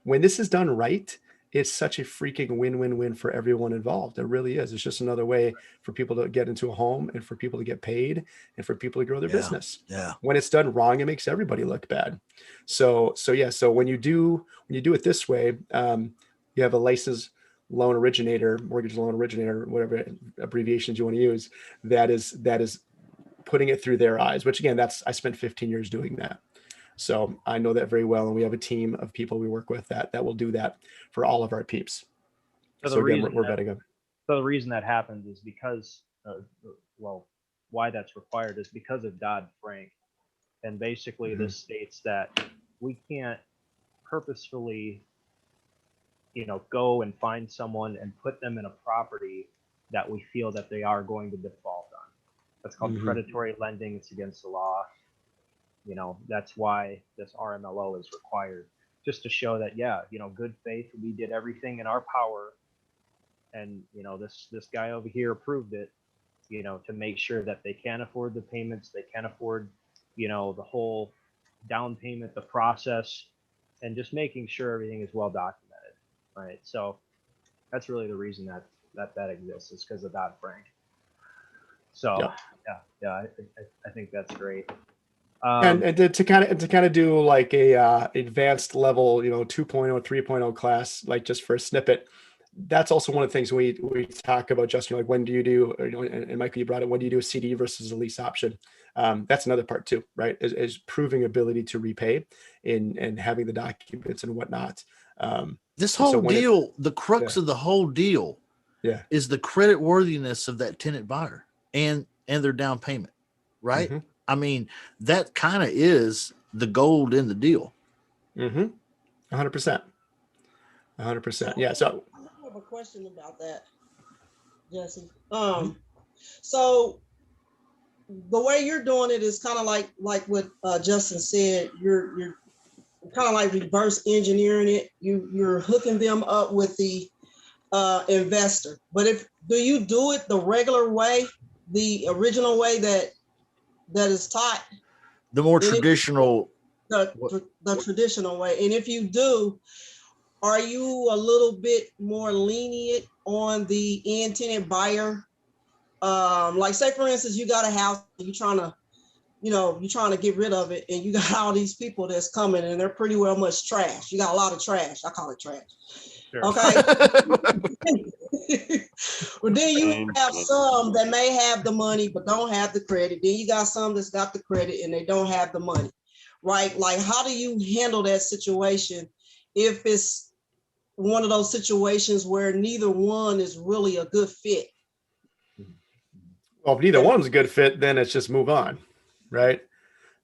when this is done right, it's such a freaking win-win-win for everyone involved. It really is. It's just another way for people to get into a home and for people to get paid and for people to grow their business. Yeah. When it's done wrong, it makes everybody look bad. So yeah. So when you do it this way, you have a licensed loan originator, mortgage loan originator, whatever abbreviations you want to use, that is putting it through their eyes, which again, I spent 15 years doing that. So I know that very well. And we have a team of people we work with that will do that for all of our peeps. So again, we're betting on. So the reason that happens is because, why that's required is because of Dodd-Frank. And basically this states that we can't purposefully, go and find someone and put them in a property that we feel that they are going to default on. That's called predatory lending. It's against the law. That's why this RMLO is required, just to show that, good faith, we did everything in our power. And, this guy over here approved it, to make sure that they can afford the payments, they can afford, the whole down payment, the process, and just making sure everything is well documented. Right. So that's really the reason that exists, is because of Dodd-Frank. So I think that's great. And to kind of do like a advanced level, 2.0, 3.0 class, like just for a snippet. That's also one of the things we talk about, Justin, like when do you do, and Michael, you brought it, when do you do a CD versus a lease option? That's another part too, right? Is proving ability to repay and having the documents and whatnot. This whole deal, the crux of the whole deal is the credit worthiness of that tenant buyer and their down payment, right? Mm-hmm. I mean, that kind of is the gold in the deal. 100%. 100%. Yeah. So I have a question about that, Jesse. So the way you're doing it is kind of like what Justin said. You're kind of like reverse engineering it. You're hooking them up with the investor. But do you do it the regular way, the original way that is taught? The more traditional. The traditional way. And if you do, are you a little bit more lenient on the end tenant buyer? Like say for instance, you got a house, you're trying to get rid of it, and you got all these people that's coming and they're pretty well much trash. You got a lot of trash. I call it trash. Sure. Okay. Well, then you have some that may have the money but don't have the credit. Then you got some that's got the credit and they don't have the money. Right? Like, how do you handle that situation if it's one of those situations where neither one is really a good fit? Well, if neither one's a good fit, then it's just move on, right?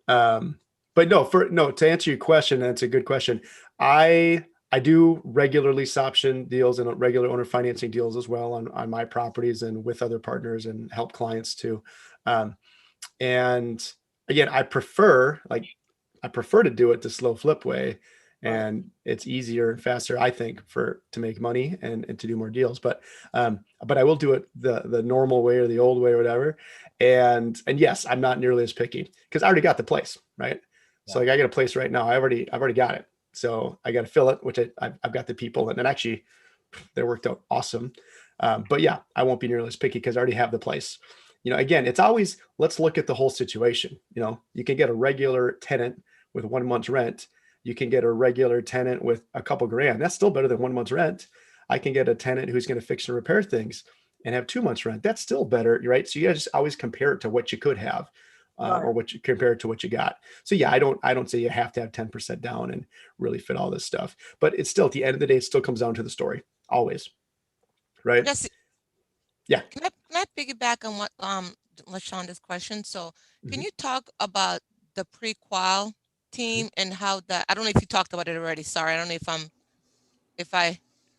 But to answer your question, that's a good question. I do regular lease option deals and regular owner financing deals as well on my properties and with other partners and help clients too. And again, I prefer to do it the slow flip way, and it's easier and faster, I think, to make money and to do more deals. But I will do it the normal way or the old way or whatever. And yes, I'm not nearly as picky because I already got the place, right? Yeah. So like I got a place right now. I've already got it. So I got to fill it, which I've got the people, and actually they worked out awesome. But yeah, I won't be nearly as picky because I already have the place. Again, it's always, let's look at the whole situation. You can get a regular tenant with 1 month's rent. You can get a regular tenant with a couple grand. That's still better than 1 month's rent. I can get a tenant who's going to fix and repair things and have 2 months rent. That's still better, right? So you gotta just always compare it to what you could have, or what you compare it to what you got. So yeah, I don't say you have to have 10% down and really fit all this stuff, but it's still, at the end of the day, it still comes down to the story always, right? Yes. Yeah. Can I piggyback on what LaShonda's question? So can you talk about the pre-qual team and how that, I don't know if you talked about it already. Sorry, I don't know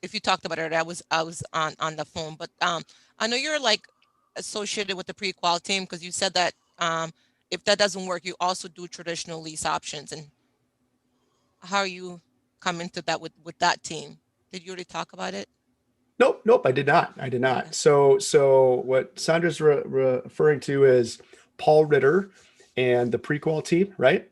if you talked about it already. I was on the phone, but I know you're like associated with the pre-qual team because you said that if that doesn't work, you also do traditional lease options. And how are you coming to that with that team? Did you already talk about it? Nope. I did not. Okay. So what Sandra's referring to is Paul Ritter and the pre-qual team, right?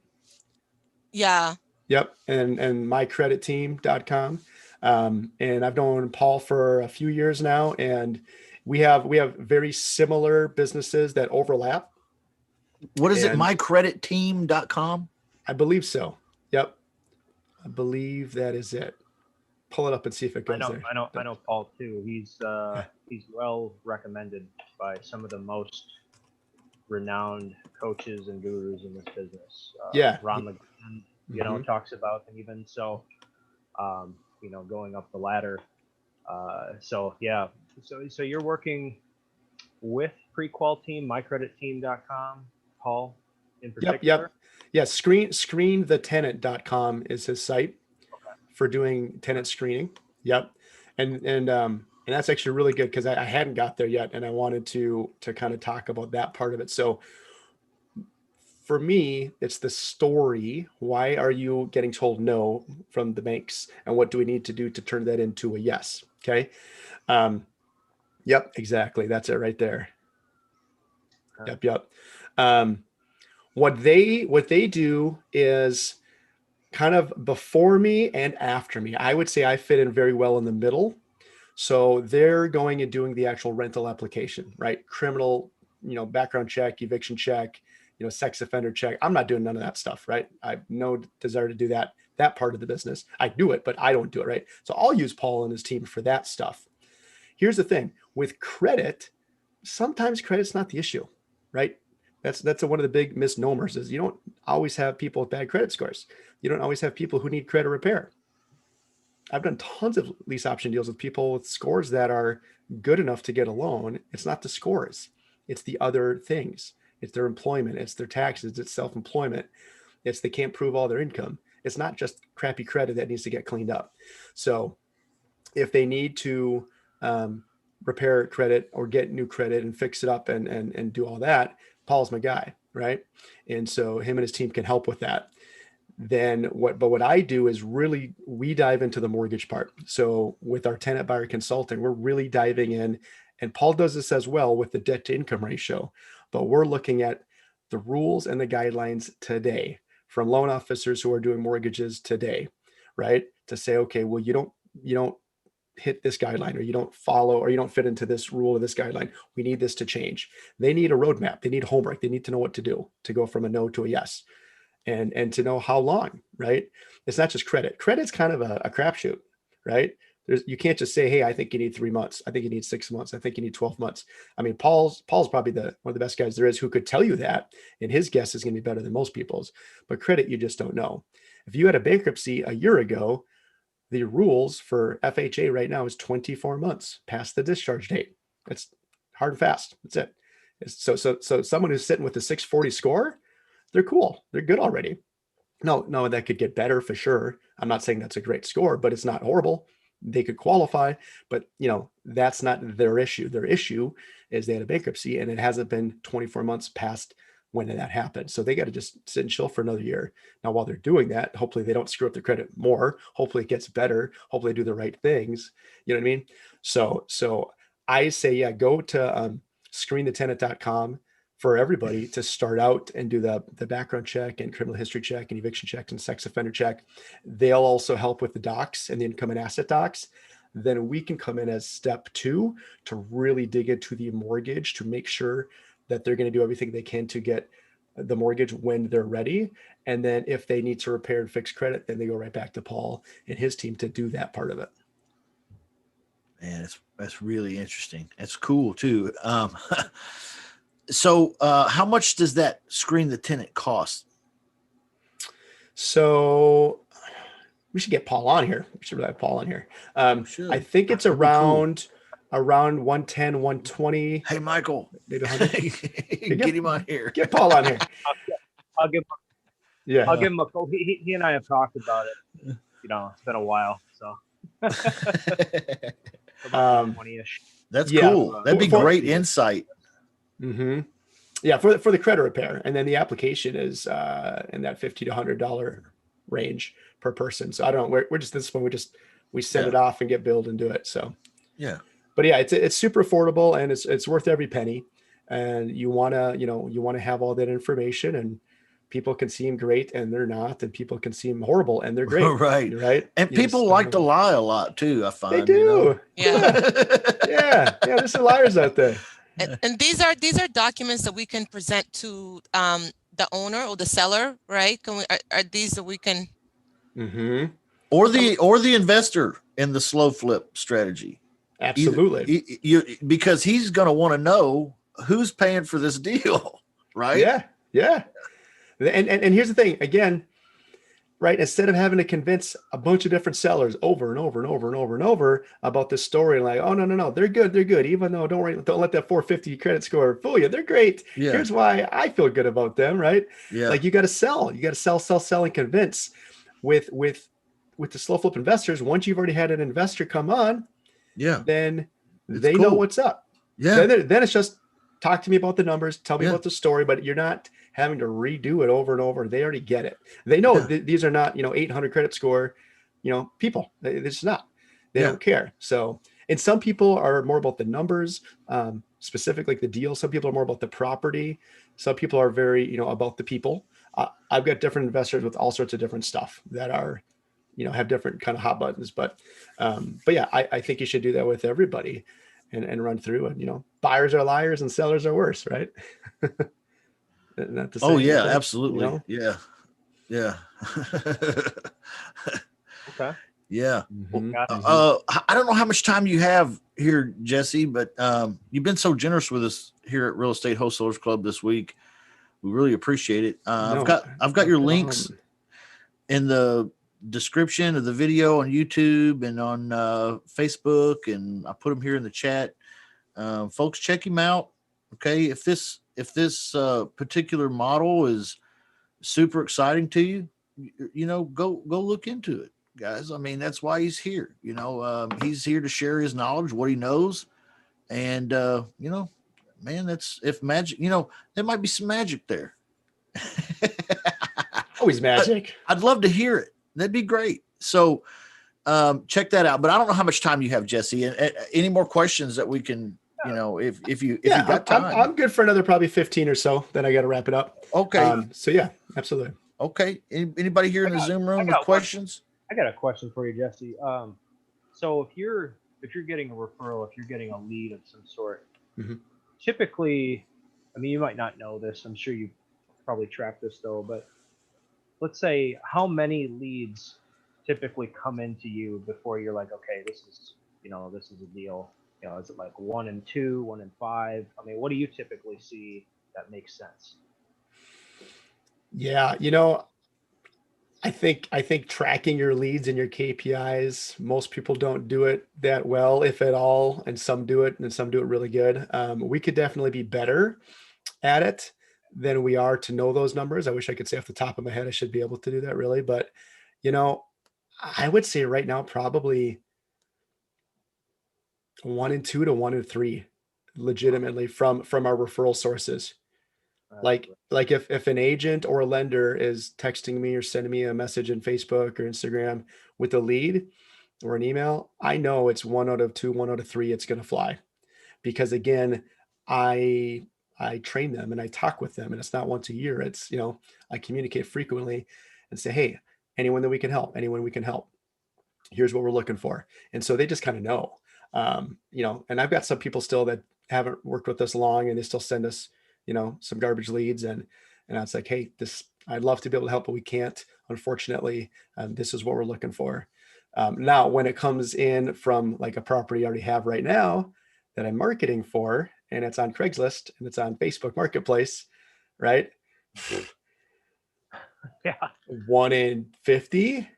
Yeah. Yep. And mycreditteam.com. And I've known Paul for a few years now, and we have very similar businesses that overlap. What is it? And mycreditteam.com? I believe so. Yep. I believe that is it. Pull it up and see if it goes there. I know Paul too. He's well recommended by some of the most renowned coaches and gurus in this business. Ron McGann, you know, talks about them even. So, you know, going up the ladder. So yeah. So you're working with pre-qual team, mycreditteam.com, Paul in particular? Yep. Yeah, screenthetenant.com is his site for doing tenant screening. Yep. And that's actually really good because I hadn't got there yet, and I wanted to kind of talk about that part of it. So for me, it's the story. Why are you getting told no from the banks, and what do we need to do to turn that into a yes? Okay. Yep, exactly. That's it right there. Yep. What they do is kind of before me and after me. I would say I fit in very well in the middle. So they're going and doing the actual rental application, right? Criminal, background check, eviction check, sex offender check. I'm not doing none of that stuff, right? I have no desire to do that part of the business. I do it, but I don't do it, right? So I'll use Paul and his team for that stuff. Here's the thing with credit, sometimes credit's not the issue, right? That's one of the big misnomers is you don't always have people with bad credit scores. You don't always have people who need credit repair. I've done tons of lease option deals with people with scores that are good enough to get a loan. It's not the scores. It's the other things. It's their employment. It's their taxes. It's self-employment. It's they can't prove all their income. It's not just crappy credit that needs to get cleaned up. So if they need to repair credit or get new credit and fix it up and do all that, Paul's my guy, right? And so him and his team can help with that. Then what I do is really, we dive into the mortgage part. So with our tenant buyer consulting, we're really diving in, and Paul does this as well with the debt to income ratio, but we're looking at the rules and the guidelines today from loan officers who are doing mortgages today, right? To say, okay, well, you don't hit this guideline, or you don't follow, or you don't fit into this rule or this guideline. We need this to change. They need a roadmap. They need homework. They need to know what to do to go from a no to a yes, and to know how long, right? It's not just credit. Credit's kind of a crapshoot, right? You can't just say, hey, I think you need 3 months. I think you need 6 months. I think you need 12 months. I mean, Paul's probably one of the best guys there is who could tell you that, and his guess is going to be better than most people's. But credit, you just don't know. If you had a bankruptcy a year ago, the rules for FHA right now is 24 months past the discharge date. It's hard and fast. That's it. So someone who's sitting with a 640 score, they're cool. They're good already. No, that could get better for sure. I'm not saying that's a great score, but it's not horrible. They could qualify, but that's not their issue. Their issue is they had a bankruptcy and it hasn't been 24 months past when that happened. So they got to just sit and chill for another year. Now, while they're doing that, hopefully they don't screw up their credit more. Hopefully it gets better. Hopefully they do the right things. You know what I mean? So I say, yeah, go to screenthetenant.com for everybody to start out and do the background check and criminal history check and eviction check and sex offender check. They'll also help with the docs and the income and asset docs. Then we can come in as step 2 to really dig into the mortgage to make sure that they're going to do everything they can to get the mortgage when they're ready. And then if they need to repair and fix credit, then they go right back to Paul and his team to do that part of it. Man, that's really interesting. That's cool too. So how much does that screen the tenant cost? So we should get Paul on here. We should have Paul on here. I think it's around 110, 120. Hey, Michael, maybe 100. Get him on here. Get Paul on here. I'll give him a call. He and I have talked about it. It's been a while, so. About 20-ish. That's cool. That'd be great insight. Mm-hmm. Yeah, for the credit repair, and then the application is in that $50 to $100 range per person. So I don't know. We're just this one. We send it off and get billed and do it. So yeah. But yeah, it's super affordable and it's worth every penny. And you wanna have all that information, and people can seem great and they're not, and people can seem horrible and they're great. Right. Right. And You people just like don't to know. lie a lot too, I find. They do. Yeah. Yeah. There's some liars out there. And these are documents that we can present to the owner or the seller, right? Can we are these that we can Mm-hmm. Or the investor in the slow flip strategy. Absolutely. Because he's going to want to know who's paying for this deal, right? Yeah. And here's the thing, again, right? Instead of having to convince a bunch of different sellers over and over and over and over and over about this story, like, oh no, they're good, even though don't let that 450 credit score fool you. They're great. Yeah. Here's why I feel good about them, right? Yeah. Like you got to sell, sell, and convince. With the slow flip investors, once you've already had an investor come on, then they know what's up. Yeah. Then it's just talk to me about the numbers, tell me about the story, but you're not having to redo it over and over. They already get it. They know these are not, 800 credit score, people. It's not. They don't care. So, and some people are more about the numbers, specifically the deal. Some people are more about the property. Some people are very, about the people. I've got different investors with all sorts of different stuff that are, have different kind of hot buttons. But yeah, I think you should do that with everybody and run through and, buyers are liars and sellers are worse, right? Not to say yeah, anything, absolutely. Yeah. Okay. Yeah. Mm-hmm. I don't know how much time you have here, Jesse, but you've been so generous with us here at Real Estate Wholesalers Club this week. We really appreciate it. I've got your links in the description of the video on YouTube and on Facebook, and I put them here in the chat. Folks, check him out. Okay, if this particular model is super exciting to you, go look into it, guys. I mean, that's why he's here. He's here to share his knowledge, what he knows, and man, that's if magic. There might be some magic there. Always magic. I'd love to hear it. That'd be great. So check that out. But I don't know how much time you have, Jesse. And any more questions that we can, if you got time. I'm good for another probably 15 or so. Then I got to wrap it up. Okay. So yeah, absolutely. Okay. Anybody here in the Zoom room with questions? I got a question for you, Jesse. So if you're getting a referral, if you're getting a lead of some sort, typically, I mean, you might not know this. I'm sure you probably track this though, but let's say how many leads typically come into you before you're like, okay, this is a deal. Is it like 1 in 2, 1 in 5? I mean, what do you typically see that makes sense? Yeah, I think tracking your leads and your KPIs, most people don't do it that well, if at all, and some do it and some do it really good. We could definitely be better at it than we are to know those numbers. I wish I could say off the top of my head, I should be able to do that really, but I would say right now, probably 1 in 2 to 1 in 3, legitimately from our referral sources. Like if an agent or a lender is texting me or sending me a message in Facebook or Instagram with a lead or an email, I know it's 1 out of 2, 1 out of 3, it's going to fly. Because again, I train them and I talk with them, and it's not once a year. It's, I communicate frequently and say, hey, anyone we can help. Here's what we're looking for. And so they just kind of know, and I've got some people still that haven't worked with us long and they still send us, some garbage leads. And it's like, hey, I'd love to be able to help, but we can't, unfortunately. This is what we're looking for. Now, when it comes in from like a property I already have right now that I'm marketing for, and it's on Craigslist and it's on Facebook Marketplace, right? Yeah. 1 in 50.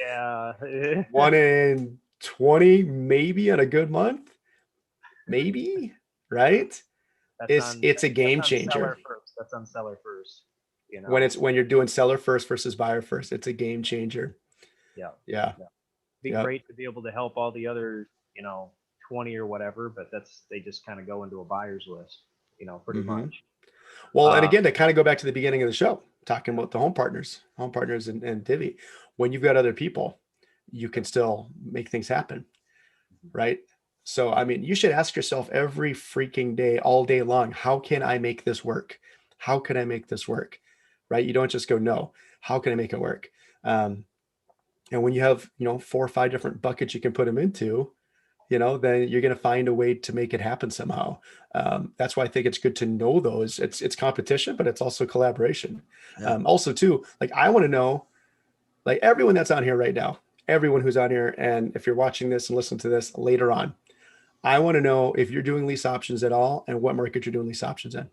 Yeah. 1 in 20, maybe on a good month, maybe, right? It's a game changer. That's on seller first. When you're doing seller first versus buyer first, it's a game changer. Yeah. Be great to be able to help all the other, 20 or whatever, but they just kind of go into a buyer's list, pretty much. Well, and again, to kind of go back to the beginning of the show, talking about the home partners and Divvy, when you've got other people, you can still make things happen, right? So, I mean, you should ask yourself every freaking day, all day long, how can I make this work? How can I make this work? right? You don't just go, no, how can I make it work? And when you have, 4 or 5 different buckets you can put them into, then you're going to find a way to make it happen somehow. That's why I think it's good to know those. It's competition, but it's also collaboration. Yeah. Also too, like, I want to know, like, everyone that's on here right now, everyone who's on here, and if you're watching this and listening to this later on, I want to know if you're doing lease options at all and what market you're doing lease options in.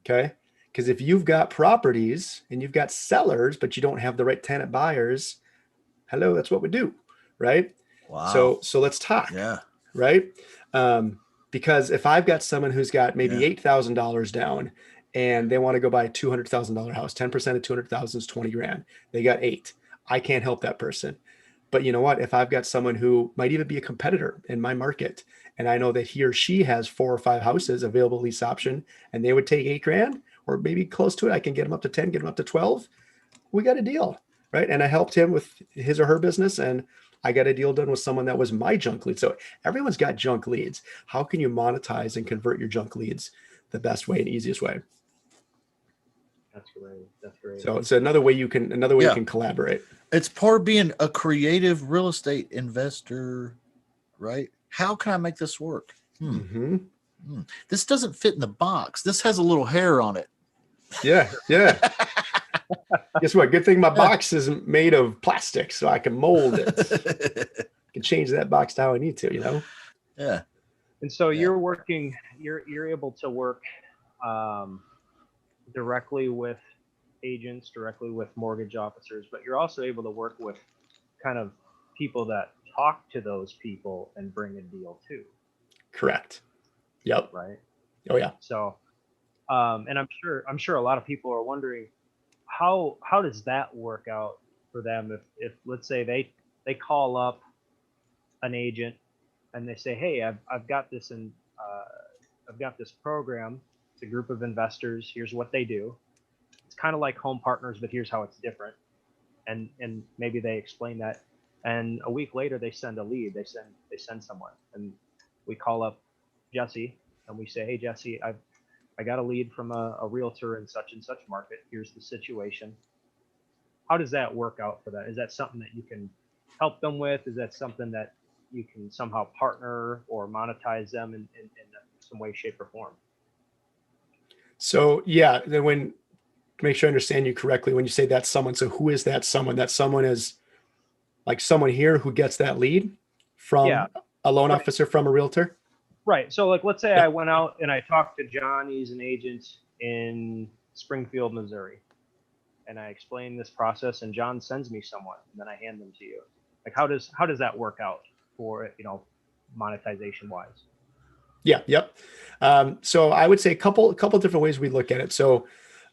Okay. Because if you've got properties and you've got sellers, but you don't have the right tenant buyers, hello, that's what we do. Right. Wow. So let's talk. Yeah. Right. Because if I've got someone who's got maybe Yeah. $8,000 down and they want to go buy a $200,000 house, 10% of 200,000 is 20 grand. They got 8. I can't help that person. But you know what? If I've got someone who might even be a competitor in my market, and I know that he or she has 4 or 5 houses available lease option, and they would take 8 grand or maybe close to it, I can get them up to 10, get them up to 12. We got a deal, right? And I helped him with his or her business, and I got a deal done with someone that was my junk lead. So everyone's got junk leads. How can you monetize and convert your junk leads the best way and easiest way? That's great. That's great. So it's another way you can collaborate. It's part of being a creative real estate investor, right? How can I make this work? Mm-hmm. This doesn't fit in the box. This has a little hair on it. Yeah. Guess what? Good thing my box isn't made of plastic, so I can mold it. I can change that box to how I need to, Yeah. And so you're working, you're able to work directly with agents, directly with mortgage officers, but you're also able to work with kind of people that talk to those people and bring a deal too. Correct. Yep. Right. Oh yeah. So, and I'm sure a lot of people are wondering how does that work out for them if let's say they call up an agent and they say, hey, I've got this I've got this program. It's a group of investors. Here's what they do. It's kind of like Home Partners, but here's how it's different. And maybe they explain that. And a week later, they send a lead. They send someone, and we call up Jesse and we say, hey, Jesse, I got a lead from a realtor in such and such market. Here's the situation. How does that work out for that? Is that something that you can help them with? Is that something that you can somehow partner or monetize them in some way, shape, or form? So yeah, then to make sure I understand you correctly, when you say that's someone, so who is that someone? That someone is like someone here who gets that lead from a loan officer from a realtor? Right. So like, let's say I went out and I talked to John, he's an agent in Springfield, Missouri. And I explain this process and John sends me someone and then I hand them to you. Like, how does that work out for, monetization wise? Yeah. Yep. So I would say a couple different ways we look at it. So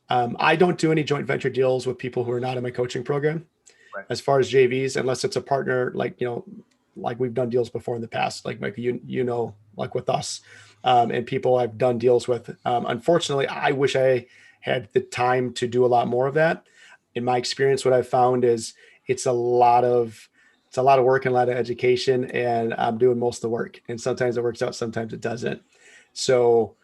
I don't do any joint venture deals with people who are not in my coaching program. Right. As far as JVs, unless it's a partner, like we've done deals before in the past, like Mike, like with us and people I've done deals with. Unfortunately, I wish I had the time to do a lot more of that. In my experience, what I've found is it's a lot of work and a lot of education, and I'm doing most of the work. And sometimes it works out, sometimes it doesn't. So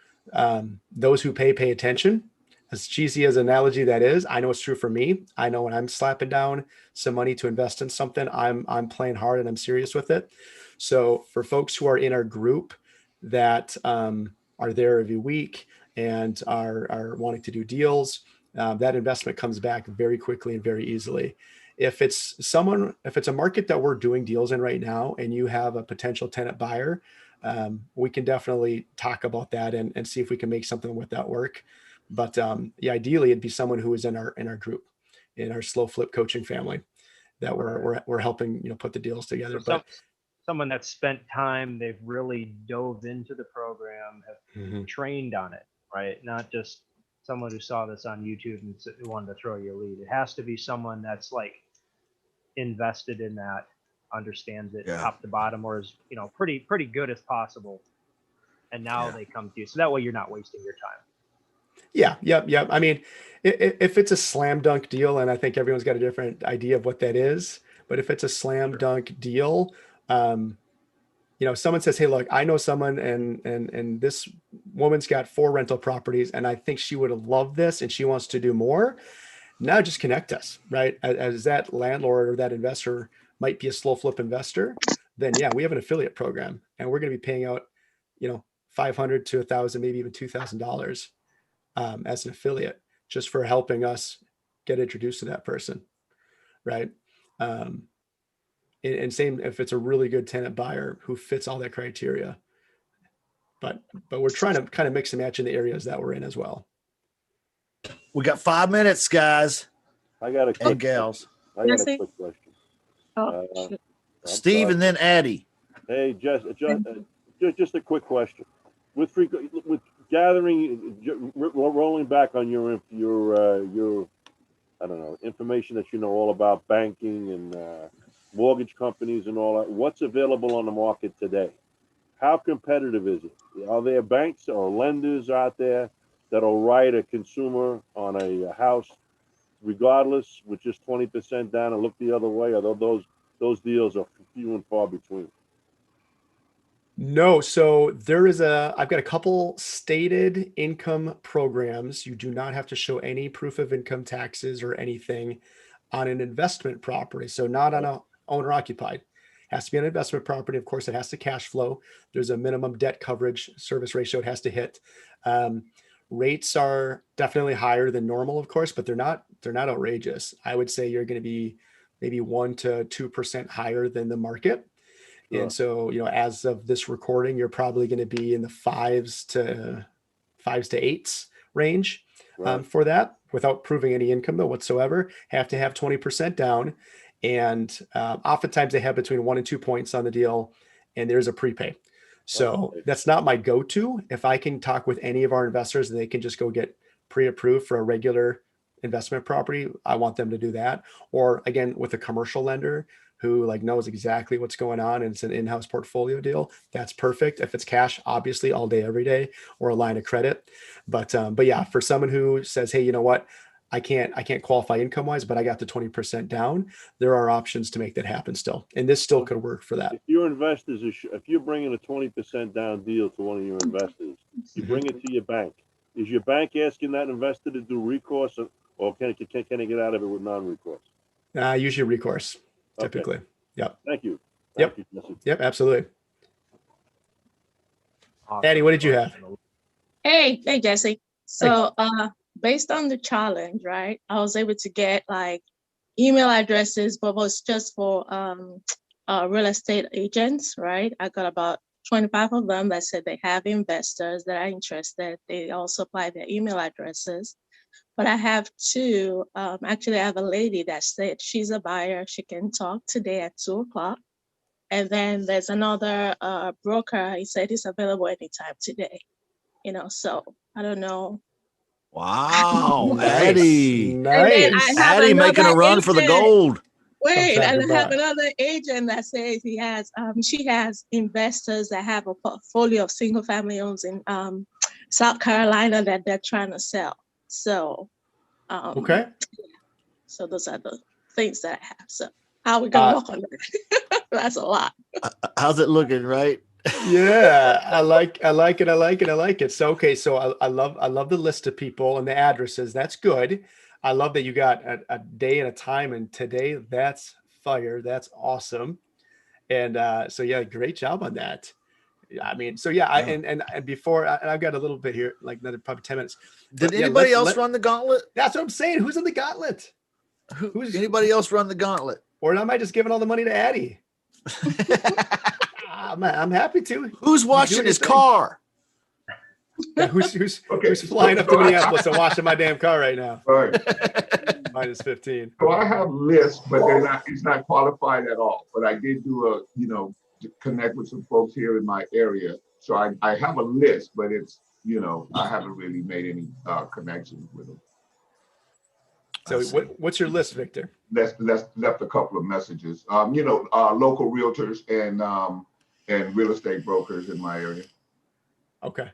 those who pay attention. As cheesy as an analogy that is, I know it's true for me. I know when I'm slapping down some money to invest in something, I'm playing hard and I'm serious with it. So for folks who are in our group that are there every week and are wanting to do deals, that investment comes back very quickly and very easily. If it's a market that we're doing deals in right now and you have a potential tenant buyer, we can definitely talk about that and see if we can make something with that work. But ideally it'd be someone who is in our group, in our slow flip coaching family that we're helping, put the deals together. So someone that's spent time, they've really dove into the program, have trained on it, right? Not just someone who saw this on YouTube and wanted to throw you a lead. It has to be someone that's like invested in that, understands it top to bottom, or is, pretty good as possible. And now they come to you. So that way you're not wasting your time. Yeah. Yep. I mean, if it's a slam dunk deal, and I think everyone's got a different idea of what that is, but if it's a slam dunk deal, someone says, hey, look, I know someone and this woman's got 4 rental properties and I think she would have loved this and she wants to do more. Now just connect us, right? As that landlord or that investor might be a slow flip investor, then yeah, we have an affiliate program and we're going to be paying out, $500 to $1,000, maybe even $2,000 as an affiliate just for helping us get introduced to that person, right? And same if it's a really good tenant buyer who fits all that criteria. But we're trying to kind of mix and match in the areas that we're in as well. We got 5 minutes, guys I got a and gals. I got a quick question. Oh, Steve sorry. and then Addie. Hey, just a quick question. With gathering, rolling back on your I don't know, information that you know all about banking and mortgage companies and all that. What's available on the market today? How competitive is it? Are there banks or lenders out there that'll write a consumer on a house regardless with just 20% down and look the other way? Or those deals are few and far between? No, so I've got a couple stated income programs. You do not have to show any proof of income taxes or anything on an investment property. So not on a owner occupied. Has to be an investment property. Of course, it has to cash flow. There's a minimum debt coverage service ratio it has to hit. Rates are definitely higher than normal, of course, but they're not outrageous. I would say you're going to be maybe 1 to 2% higher than the market. Sure. And so, as of this recording, you're probably going to be in the 5s to 8s range for that without proving any income though whatsoever. Have to have 20% down. And oftentimes they have between 1 and 2 points on the deal and there's a prepay. So that's not my go-to. If I can talk with any of our investors and they can just go get pre-approved for a regular investment property, I want them to do that. Or again, with a commercial lender who knows exactly what's going on and it's an in-house portfolio deal, that's perfect. If it's cash, obviously all day, every day, or a line of credit. But yeah, for someone who says, hey, you know what, I can't qualify income-wise, but I got the 20% down, there are options to make that happen still. And this still could work for that. If your investors, if you're bringing a 20% down deal to one of your investors, you bring it to your bank. Is your bank asking that investor to do recourse or can it get out of it with non-recourse? Usually recourse. Typically. Okay. Yep. Thank you. Yep. Thank you, Jesse. Yep. Absolutely. Awesome. Addie, what did you have? Hey, Jesse. So, based on the challenge, right, I was able to get email addresses, but it was just for real estate agents, right? I got about 25 of them that said they have investors that are interested. They all supply their email addresses. But I have 2. Actually, I have a lady that said she's a buyer. She can talk today at 2:00. And then there's another broker. He said he's available anytime today. So I don't know. Wow, Nice. Addie. And then I have Addie making a another run for the agent. gold. Wait, Comes and after I have Bob. another agent that says she has investors that have a portfolio of single family homes in South Carolina that they're trying to sell. So, Okay. So those are the things that I have. So how are we gonna work on that? That's a lot. How's it looking, right? Yeah, I like it. So, okay. So I love the list of people and the addresses. That's good. I love that you got a day and a time and today. That's fire. That's awesome. And so yeah, great job on that. I mean, so yeah, and before I've got a little bit here, another probably 10 minutes. Did anybody else run the gauntlet? That's what I'm saying. Who's on the gauntlet? Who's anybody else run the gauntlet? Or am I just giving all the money to Addie? I'm happy to. Who's washing his car? Yeah, who's flying up to Minneapolis and washing my damn car right now? Right. Minus 15. So I have lists, but it's not qualified at all. But I did do to connect with some folks here in my area. So I have a list, but it's, I haven't really made any connections with them. So what's your list, Victor? Left a couple of messages. Local realtors and real estate brokers in my area. Okay.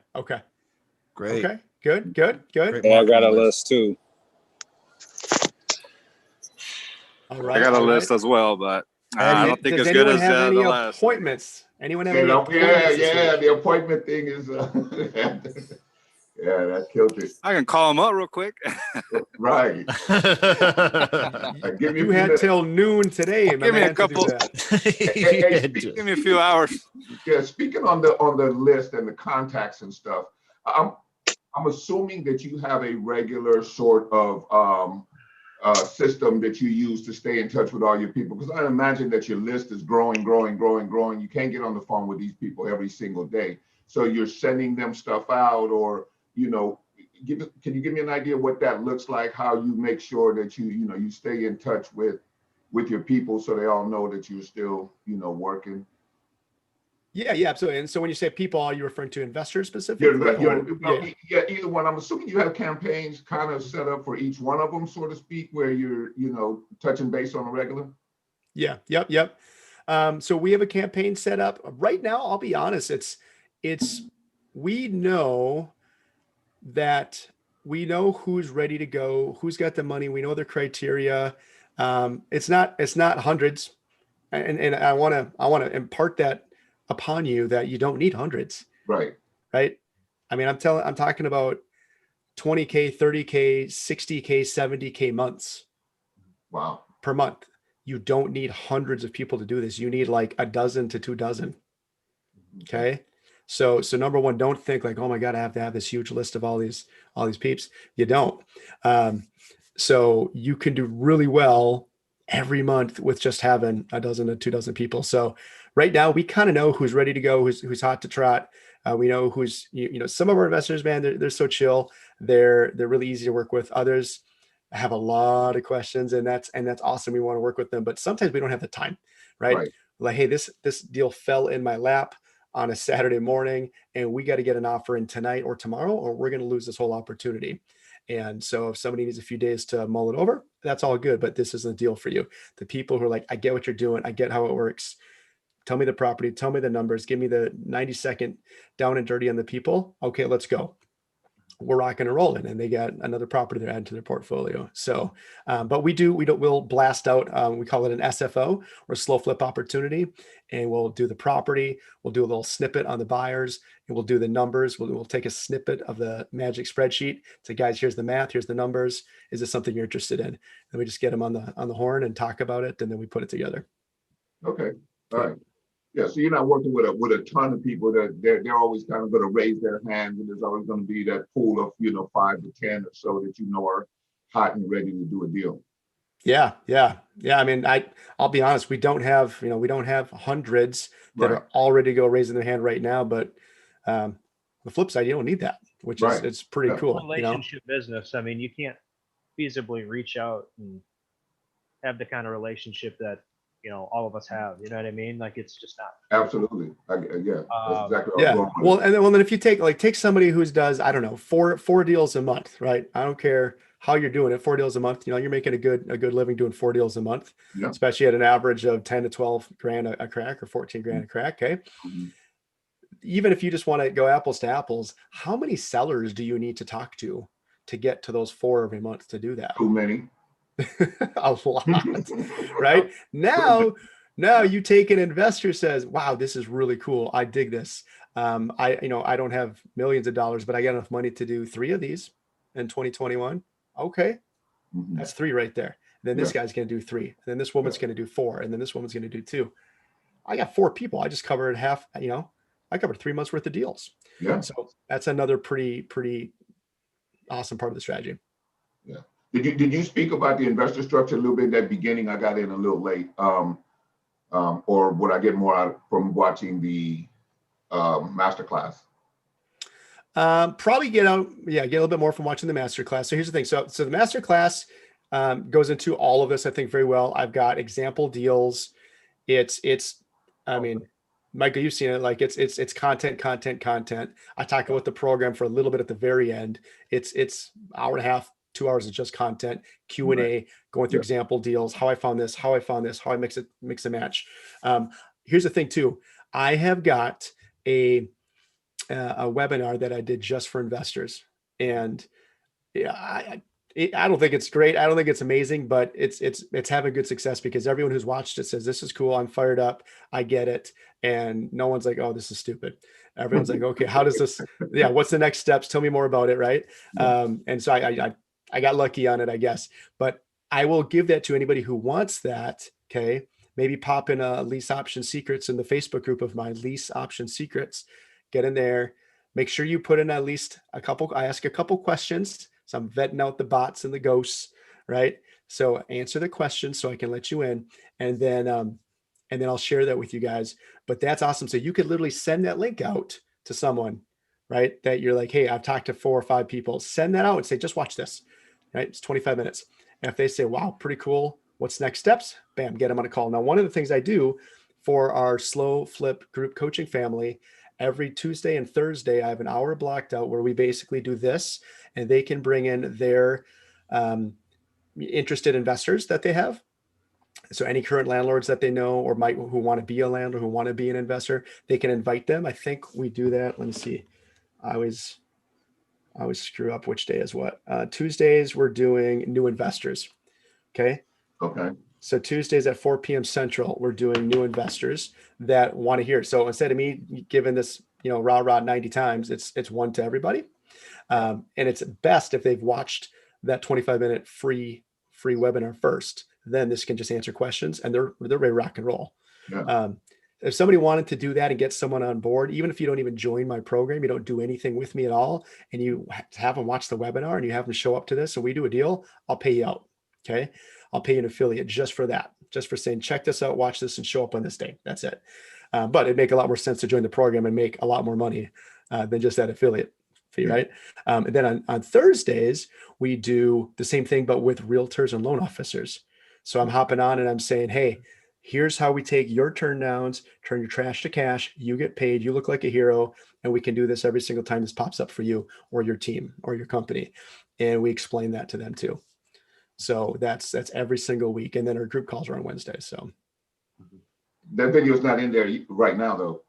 Great. Okay. Good. Yeah, I got a list too. All right. I got a list as well, but I don't think does as good anyone as have any the last. appointments? Anyone have any appointments this yeah, week? the appointment thing is, yeah, that killed it. I can call him up real quick. Right. Give me You had till noon today, my Give me a man, to do couple. that. Give me a few hours. Yeah, speaking on the list and the contacts and stuff, I'm assuming that you have a regular sort of system that you use to stay in touch with all your people, because I imagine that your list is growing. You can't get on the phone with these people every single day, so you're sending them stuff out, or can you give me an idea what that looks like? How you make sure that you stay in touch with your people so they all know that you're still working. Yeah, absolutely. And so when you say people, are you referring to investors specifically? Yeah, either one. I'm assuming you have campaigns kind of set up for each one of them, so to speak, where you're, touching base on a regular. Yeah, yep. So we have a campaign set up right now. I'll be honest. We know who's ready to go, who's got the money. We know their criteria. It's not hundreds. And I want to impart that upon you that you don't need hundreds. Right. I mean, I'm talking about 20K, 30K, 60K, 70K months. Wow. Per month. You don't need hundreds of people to do this. You need like a dozen to 2 dozen. Okay. So number one, don't think like, oh my God, I have to have this huge list of all these peeps. You don't. So you can do really well every month with just having a dozen to 2 dozen people. So right now we kind of know who's ready to go, who's hot to trot. We know who's, some of our investors, man, they're so chill. They're really easy to work with. Others have a lot of questions, and that's awesome. We want to work with them, but sometimes we don't have the time, right? Like, hey, this deal fell in my lap on a Saturday morning, and we got to get an offer in tonight or tomorrow, or we're going to lose this whole opportunity. And so if somebody needs a few days to mull it over, that's all good, but this isn't a deal for you. The people who are like, I get what you're doing. I get how it works. Tell me the property, tell me the numbers, give me the 90-second down and dirty on the people. Okay, let's go. We're rocking and rolling, and they got another property they're adding to their portfolio. So, but we'll blast out, we call it an SFO, or slow flip opportunity. And we'll do the property. We'll do a little snippet on the buyers, and we'll do the numbers. We'll take a snippet of the magic spreadsheet. Say, guys, here's the math. Here's the numbers. Is this something you're interested in? And we just get them on the horn and talk about it. And then we put it together. Okay. All right. Yeah, so you're not working with a ton of people that they're always kind of going to raise their hands, and there's always going to be that pool of 5 to 10 or so that are hot and ready to do a deal. Yeah. I mean, I'll be honest, we don't have hundreds that are all ready to go raising their hand right now, but the flip side, you don't need that, which is it's pretty cool. Relationship business. I mean, you can't feasibly reach out and have the kind of relationship that all of us have, you know what I mean? Like, it's just not. Absolutely. Yeah. That's exactly what I was going with. Well, then if you take somebody who does, I don't know, four deals a month, right? I don't care how you're doing it, 4 deals a month, you're making a good living doing 4 deals a month, especially at an average of 10 to 12 grand a crack, or 14 grand a crack. Okay. Mm-hmm. Even if you just want to go apples to apples, how many sellers do you need to talk to get to those 4 every month to do that? Too many. A lot. Right now you take an investor says, wow, this is really cool, I dig this. I don't have millions of dollars, but I got enough money to do 3 of these in 2021. Okay. Mm-hmm. That's 3 right there. Then this guy's going to do 3, and then this woman's going to do 4, and then this woman's going to do 2. I got 4 people. I just covered half. I covered 3 months worth of deals. So that's another pretty awesome part of the strategy. Yeah. Did you speak about the investor structure a little bit at that beginning? I got in a little late. Or would I get more out from watching the masterclass? Probably get a little bit more from watching the masterclass. So here's the thing. So the masterclass goes into all of this, I think, very well. I've got example deals. I mean, Michael, you've seen it. Like it's content. I talk about the program for a little bit at the very end. It's hour and a half, 2 hours of just content, Q&A, going through example deals, how I found this, how I mix a match. Here's the thing too. I have got a webinar that I did just for investors. And I don't think it's great. I don't think it's amazing, but it's having good success because everyone who's watched it says this is cool. I'm fired up. I get it, and no one's like, oh, this is stupid. Everyone's like, okay, how does this? Yeah, what's the next steps? Tell me more about it, right? And so I got lucky on it, I guess. But I will give that to anybody who wants that. Okay, maybe pop in a lease option secrets in the Facebook group of mine, lease option secrets. Get in there. Make sure you put in at least a couple. I ask a couple questions. So I'm vetting out the bots and the ghosts, right? So answer the questions so I can let you in, and then I'll share that with you guys. But that's awesome. So you could literally send that link out to someone, right? That you're like, hey, I've talked to 4 or 5 people. Send that out and say, just watch this, right? It's 25 minutes. And if they say, wow, pretty cool. What's next steps? Bam, get them on a call. Now, one of the things I do for our slow flip group coaching family, every Tuesday and Thursday, I have an hour blocked out where we basically do this, and they can bring in their interested investors that they have. So any current landlords that they know or who want to be a landlord, who want to be an investor, they can invite them. I think we do that. Let me see. I always screw up which day is what. Tuesdays, we're doing new investors. Okay. Okay. So Tuesdays at 4 p.m. Central, we're doing new investors that want to hear. So instead of me giving this, rah 90 times, it's one to everybody. And it's best if they've watched that 25-minute free webinar first. Then this can just answer questions, and they're ready to rock and roll. Yeah. If somebody wanted to do that and get someone on board, even if you don't even join my program, you don't do anything with me at all, and you have them watch the webinar and you have them show up to this, and we do a deal, I'll pay you out. Okay. I'll pay you an affiliate just for that, just for saying, check this out, watch this, and show up on this day. That's it. But it'd make a lot more sense to join the program and make a lot more money than just that affiliate fee, right? And then on Thursdays, we do the same thing, but with realtors and loan officers. So I'm hopping on and I'm saying, hey, here's how we take your turn downs, turn your trash to cash. You get paid. You look like a hero. And we can do this every single time this pops up for you or your team or your company. And we explain that to them too. So that's every single week. And then our group calls are on Wednesday. So that video is not in there right now, though.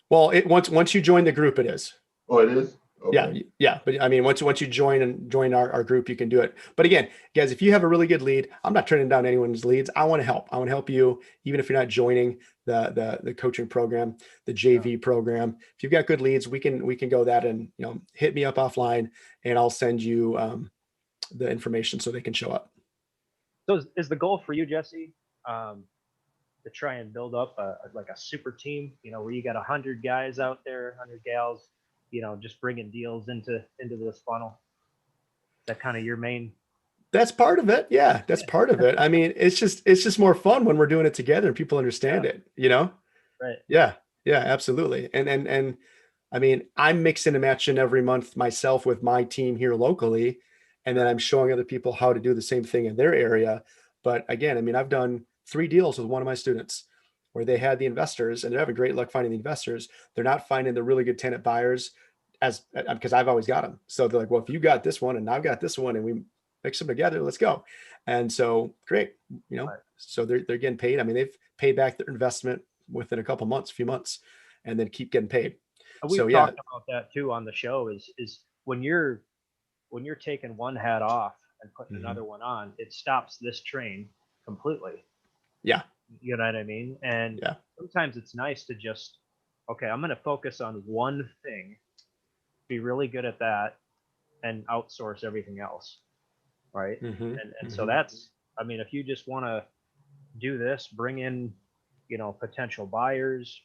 Well, once you join the group, it is. Oh, it is? Okay. Yeah. But I mean, once you join our group, you can do it. But again, guys, if you have a really good lead, I'm not turning down anyone's leads. I want to help. I want to help you, even if you're not joining the coaching program, the JV program. If you've got good leads, we can go that and hit me up offline, and I'll send you the information so they can show up. So is the goal for you, Jesse, to try and build up a super team, where you got 100 guys out there, 100 gals, just bringing deals into this funnel? That kind of your main? That's part of it. Yeah, that's part of it. I mean, it's just more fun when we're doing it together and people understand it, Right. Yeah, absolutely. And I mean, I'm mixing and matching every month myself with my team here locally, and then I'm showing other people how to do the same thing in their area. But again, I mean, I've done 3 deals with one of my students where they had the investors, and they're having great luck finding the investors. They're not finding the really good tenant buyers because I've always got them. So they're like, well, if you got this one and I've got this one and we mix them together, let's go. And so great, so they're getting paid. I mean, they've paid back their investment within a few months, and then keep getting paid. We've talked about that too on the show is when you're taking one hat off and putting another one on, it stops this train completely. Yeah. You know what I mean? And sometimes it's nice to just, okay, I'm going to focus on one thing, be really good at that, and outsource everything else. Right. And so that's, I mean, if you just want to do this, bring in, potential buyers,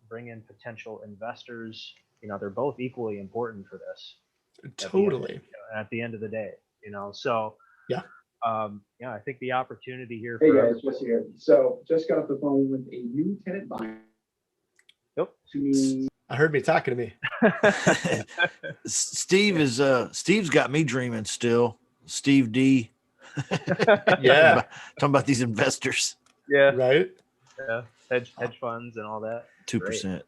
bring in potential investors, they're both equally important for this. Totally. At the end of the day, so yeah. I think the opportunity here. Hey guys, Jesse here. So just got off the phone with a new tenant buyer. Yep. To me. I heard me talking to me. Steve's got me dreaming still. Steve D. Yeah. Talking about these investors. Yeah. Right. Yeah. Hedge funds and all that. 2%.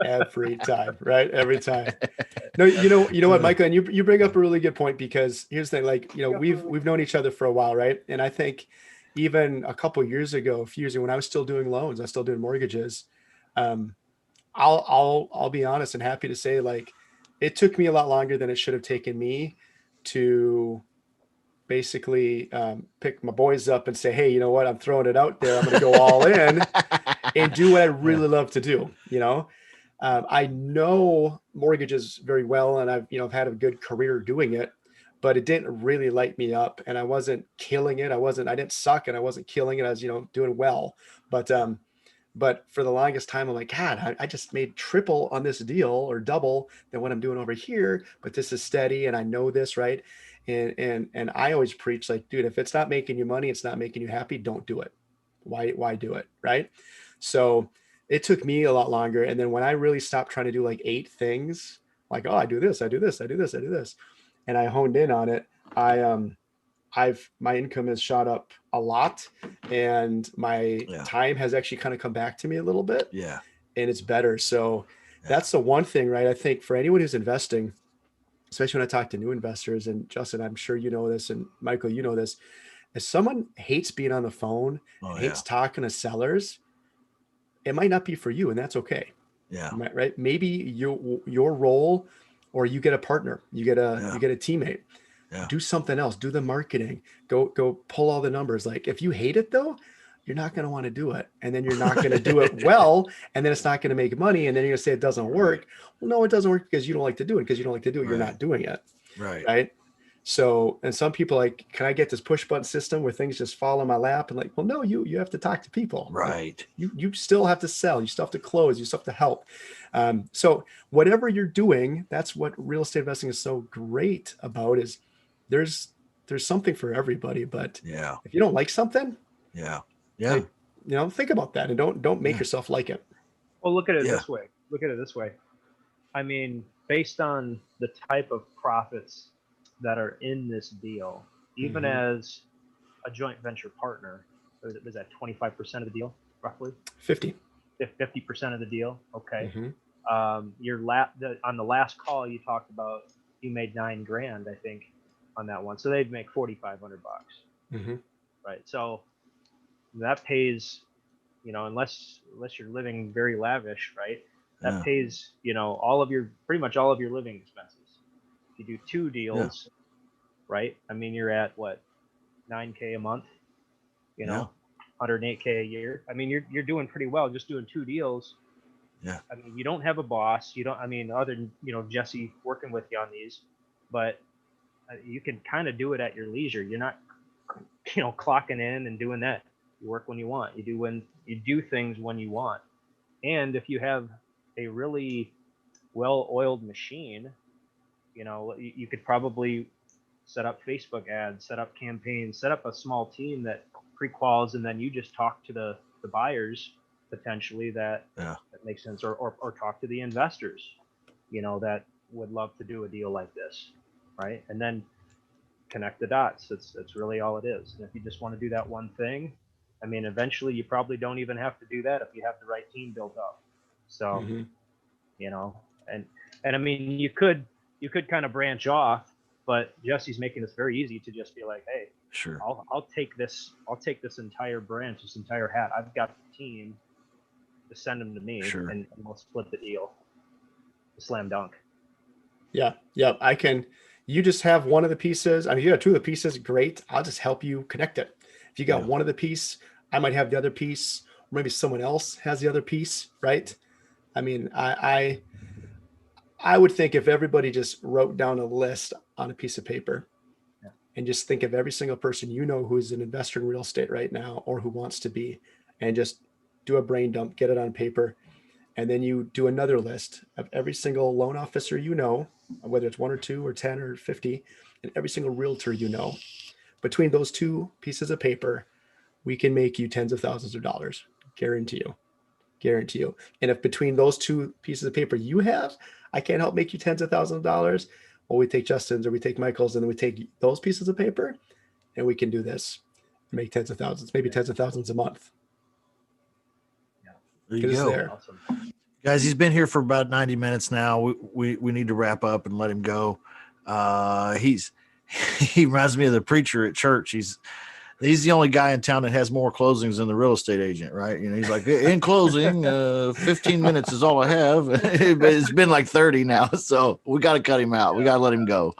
Every time, right? Every time. No, you know what, Michael, and you bring up a really good point, because here's the thing, like, we've known each other for a while, right? And I think even a few years ago, when I was still doing loans, I was still doing mortgages. I'll be honest and happy to say, like, it took me a lot longer than it should have taken me to basically pick my boys up and say, hey, you know what? I'm throwing it out there. I'm going to go all in and do what I really love to do. I know mortgages very well, and I've had a good career doing it, but it didn't really light me up, and I wasn't killing it. I didn't suck, and I wasn't killing it. I was, doing well, but for the longest time, I'm like, God, I just made triple on this deal or double than what I'm doing over here, but this is steady and I know this, right? And I always preach, like, dude, if it's not making you money, it's not making you happy, don't do it. Why do it? Right. So it took me a lot longer. And then when I really stopped trying to do like 8 things, like, oh, I do this, I do this, I do this, I do this, and I honed in on it, my income has shot up a lot, and my time has actually kind of come back to me a little bit. Yeah. And it's better. So that's the one thing, right? I think for anyone who's investing, especially when I talk to new investors, and Justin, I'm sure you know this, and Michael, you know this, if someone hates being on the phone, hates talking to sellers, it might not be for you, and that's okay. Yeah. Right. Maybe your role, or you get a partner, you get a teammate. Yeah. Do something else. Do the marketing. Go pull all the numbers. Like, if you hate it though, you're not going to want to do it, and then you're not going to do it well, and then it's not going to make money, and then you're going to say it doesn't work. Well, no, it doesn't work because you don't like to do it. Because you don't like to do it, you're not doing it. Right. So, and some people like, can I get this push button system where things just fall in my lap? And like, well, no, you have to talk to people. Right. You still have to sell. You still have to close. You still have to help. So whatever you're doing, that's what real estate investing is so great about, is there's something for everybody. But if you don't like something, think about that, and don't make yourself like it. Well, look at it this way. I mean, based on the type of profits that are in this deal, even as a joint venture partner, was that 25% of the deal, roughly? 50% of the deal. Okay. On the last call you talked about, you made $9,000, I think, on that one. So they'd make $4,500. Right. So that pays, unless you're living very lavish, right? That pays, pretty much all of your living expenses. If you do 2 deals, right? I mean, you're at what, $9,000 a month, 108K a year. I mean, you're doing pretty well just doing 2 deals. Yeah. I mean, you don't have a boss. Other than, Jesse working with you on these, but you can kind of do it at your leisure. You're not, clocking in and doing that. You work when you want. You do things when you want. And if you have a really well-oiled machine, you could probably set up Facebook ads, set up campaigns, set up a small team that pre-quals, and then you just talk to the buyers potentially that makes sense, or talk to the investors, that would love to do a deal like this, right? And then connect the dots. That's really all it is. And if you just want to do that one thing, I mean, eventually you probably don't even have to do that if you have the right team built up. So, and I mean, you could kind of branch off, but Jesse's making this very easy to just be like, hey, sure, I'll take this entire branch, this entire hat. I've got the team to send them to me, and we'll split the deal. Slam dunk. Yeah. I can. You just have one of the pieces. I mean, you got 2 of the pieces. Great. I'll just help you connect it. If you got one of the piece, I might have the other piece. Or maybe someone else has the other piece, right? I mean, I would think if everybody just wrote down a list on a piece of paper and just think of every single person who's an investor in real estate right now, or who wants to be, and just do a brain dump, get it on paper. And then you do another list of every single loan officer, whether it's 1 or 2 or 10 or 50, and every single realtor, between those 2 pieces of paper, we can make you tens of thousands of dollars. Guarantee you. And if between those 2 pieces of paper I can't help make you tens of thousands of dollars, well, we take Justin's or we take Michael's, and then we take those pieces of paper, and we can do this and make tens of thousands, maybe tens of thousands a month. There you go. Awesome. Guys, he's been here for about 90 minutes now. We need to wrap up and let him go. He reminds me of the preacher at church. He's He's the only guy in town that has more closings than the real estate agent, right? You know, he's like, in closing, 15 minutes is all I have. But it's been like 30 now. So we got to cut him out. We got to let him go.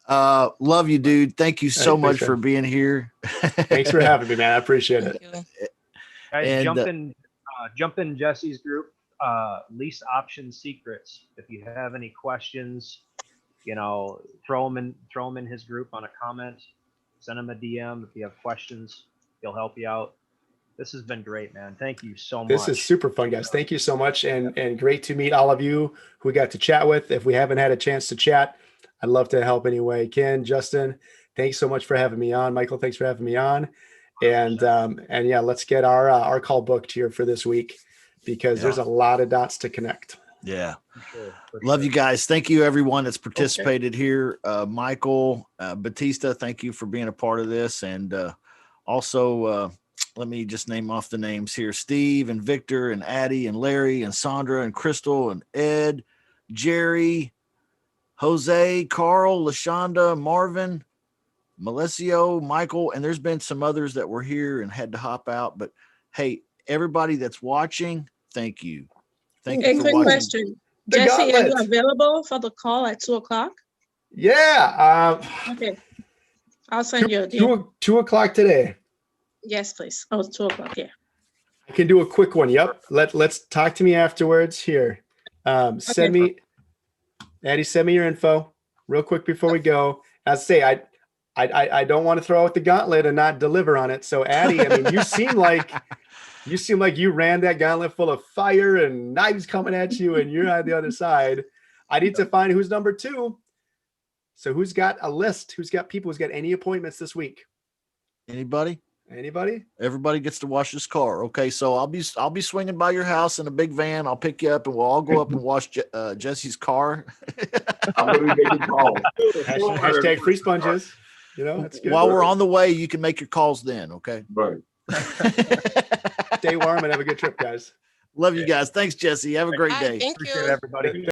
Love you, dude. Thank you so much for being here. Thanks for having me, man. I appreciate it. Guys, And, jump in Jesse's group, Lease Option Secrets. If you have any questions, you know, throw them in his group on a comment. Send him a DM if you have questions. He'll help you out. This has been great, man. Thank you so much. This is super fun, guys. Thank you so much, and great to meet all of you who we got to chat with. If we haven't had a chance to chat, I'd love to help anyway. Ken, Justin, thanks so much for having me on. Michael, thanks for having me on. And yeah, let's get our call booked here for this week, because there's a lot of dots to connect. Yeah. For Love sure. you guys. Thank you, everyone that's participated here. Michael, Batista, thank you for being a part of this. And also, let me just name off the names here. Steve and Victor and Addie and Larry and Sandra and Crystal and Ed, Jerry, Jose, Carl, LaShonda, Marvin, Melissio, Michael, and there's been some others that were here and had to hop out. But hey, everybody that's watching, thank you. Thank you for quick watching. question. Jesse, are you available for the call at 2:00? Yeah. Okay. I'll send you a deal. 2 o'clock today. Yes, please. Oh, 2:00. Yeah. I can do a quick one. Yep. Let's talk to me afterwards here. Send me, Addie, send me your info real quick before we go. As I say, I don't want to throw out the gauntlet and not deliver on it. So Addie, I mean, you seem like you ran that gauntlet full of fire and knives coming at you, and you're on the other side. I need to find who's number 2. So who's got a list? Who's got people who's got any appointments this week? Anybody? Everybody gets to wash this car. Okay, so I'll be swinging by your house in a big van. I'll pick you up, and we'll all go up and wash Jesse's car. I'm gonna be making calls. Hashtag free sponges. You know, that's good. While we're on the way, you can make your calls then. Okay. Right. Stay warm and have a good trip, guys. Love you guys. Thanks, Jesse. Have a great day. Thank you. Appreciate everybody.